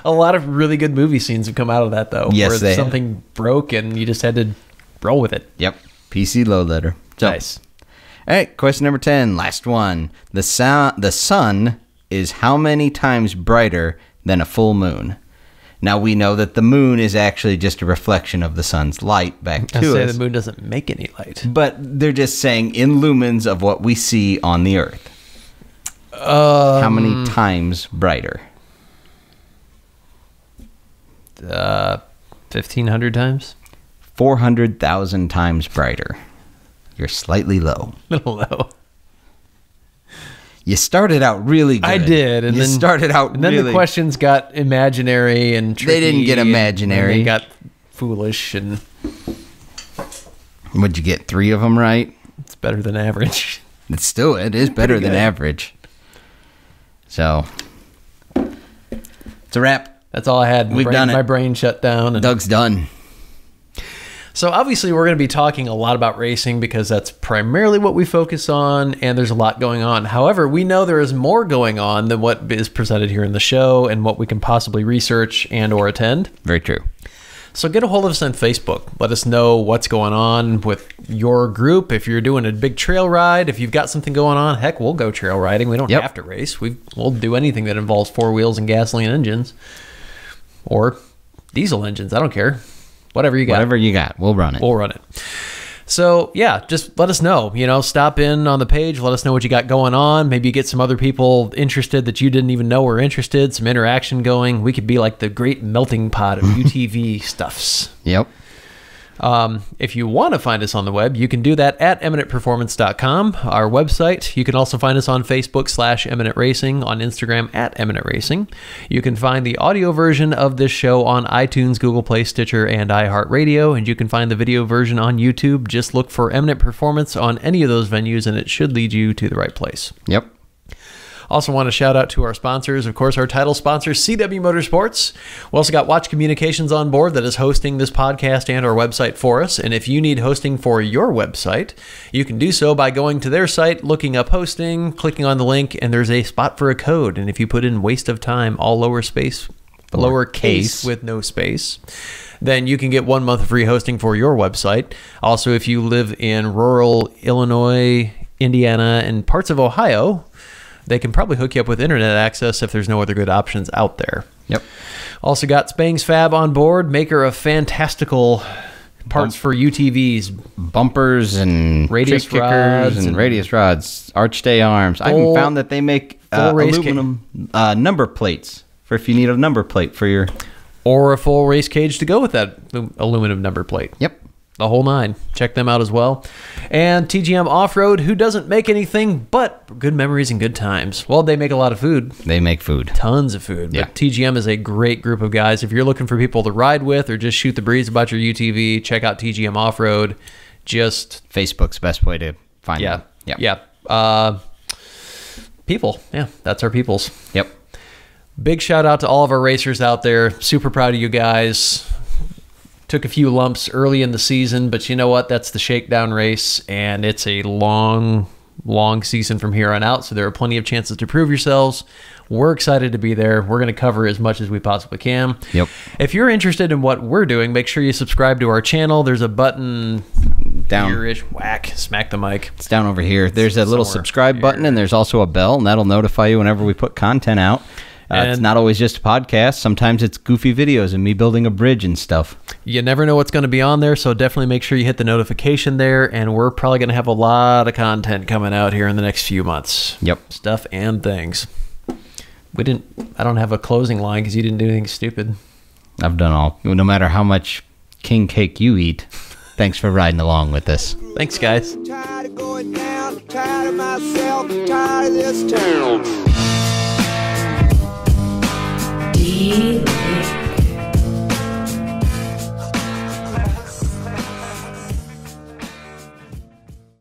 A lot of really good movie scenes have come out of that, though. Yes, where something broke, and you just had to roll with it. Yep, PC load letter. So, nice. All right, question number 10, last one. The sun is how many times brighter than a full moon? Now, we know that the moon is actually just a reflection of the sun's light back to us. The moon doesn't make any light. But they're just saying in lumens of what we see on the Earth. How many times brighter? 1,500 times? 400,000 times brighter. You're slightly low. A little low. You started out really good. I did, and then the questions got imaginary and tricky. They didn't get imaginary. And they got foolish, and would you get 3 of them right? It's better than average. It is better than average. So it's a wrap. That's all I had. We've done it. My brain shut down. And Doug's done. So obviously we're going to be talking a lot about racing because that's primarily what we focus on, and there's a lot going on. However, we know there is more going on than what is presented here in the show and what we can possibly research and or attend. Very true. So get a hold of us on Facebook. Let us know what's going on with your group. If you're doing a big trail ride, if you've got something going on, heck, we'll go trail riding. We don't have to race. We'll do anything that involves 4 wheels and gasoline engines or diesel engines. I don't care. Whatever you got. We'll run it. So, yeah, just let us know. Stop in on the page. Let us know what you got going on. Maybe you get some other people interested that you didn't even know were interested. Some interaction going. We could be like the great melting pot of UTV stuffs. Yep. If you want to find us on the web, you can do that at eminentperformance.com, our website. You can also find us on Facebook /Eminent Racing, on Instagram at Eminent Racing. You can find the audio version of this show on iTunes, Google Play, Stitcher, and iHeartRadio, and you can find the video version on YouTube. Just look for Eminent Performance on any of those venues, and it should lead you to the right place. Yep. Also want to shout out to our sponsors. Of course, our title sponsor, CW Motorsports. We also got Watch Communications on board that is hosting this podcast and our website for us. And if you need hosting for your website, you can do so by going to their site, looking up hosting, clicking on the link, and there's a spot for a code. And if you put in Waste of Time, all lowercase with no space, then you can get 1 month of free hosting for your website. Also, if you live in rural Illinois, Indiana, and parts of Ohio, they can probably hook you up with internet access if there's no other good options out there. Yep. Also got Spangs Fab on board, maker of fantastical parts for UTVs. Bumpers and radius kickers rods and radius rods, arch day arms. I even found that they make aluminum number plates for if you need a number plate for your... Or a full race cage to go with that aluminum number plate. Yep. The whole nine. Check them out as well. And TGM Off-Road, who doesn't make anything but good memories and good times. Well, they make a lot of food. They make food. Tons of food. Yeah. But TGM is a great group of guys. If you're looking for people to ride with or just shoot the breeze about your UTV, check out TGM Off-Road. Just... Facebook's the best way to find them. Yeah. People. Yeah, that's our peoples. Yep. Big shout out to all of our racers out there. Super proud of you guys. Took a few lumps early in the season, but you know what? That's the shakedown race, and it's a long season from here on out, so there are plenty of chances to prove yourselves. We're excited to be there. We're going to cover as much as we possibly can. Yep. If you're interested in what we're doing, make sure you subscribe to our channel. There's a button down here-ish. Whack. Smack the mic. It's down over here. There's a little subscribe button, and there's also a bell, and that'll notify you whenever we put content out. It's not always just a podcast. Sometimes it's goofy videos and me building a bridge and stuff. You never know what's going to be on there, so definitely make sure you hit the notification there, and we're probably going to have a lot of content coming out here in the next few months. Yep. Stuff and things. I don't have a closing line because you didn't do anything stupid. I've done all. No matter how much king cake you eat, thanks for riding along with us. Thanks, guys. Tired of going down, tired of myself, tired of this town.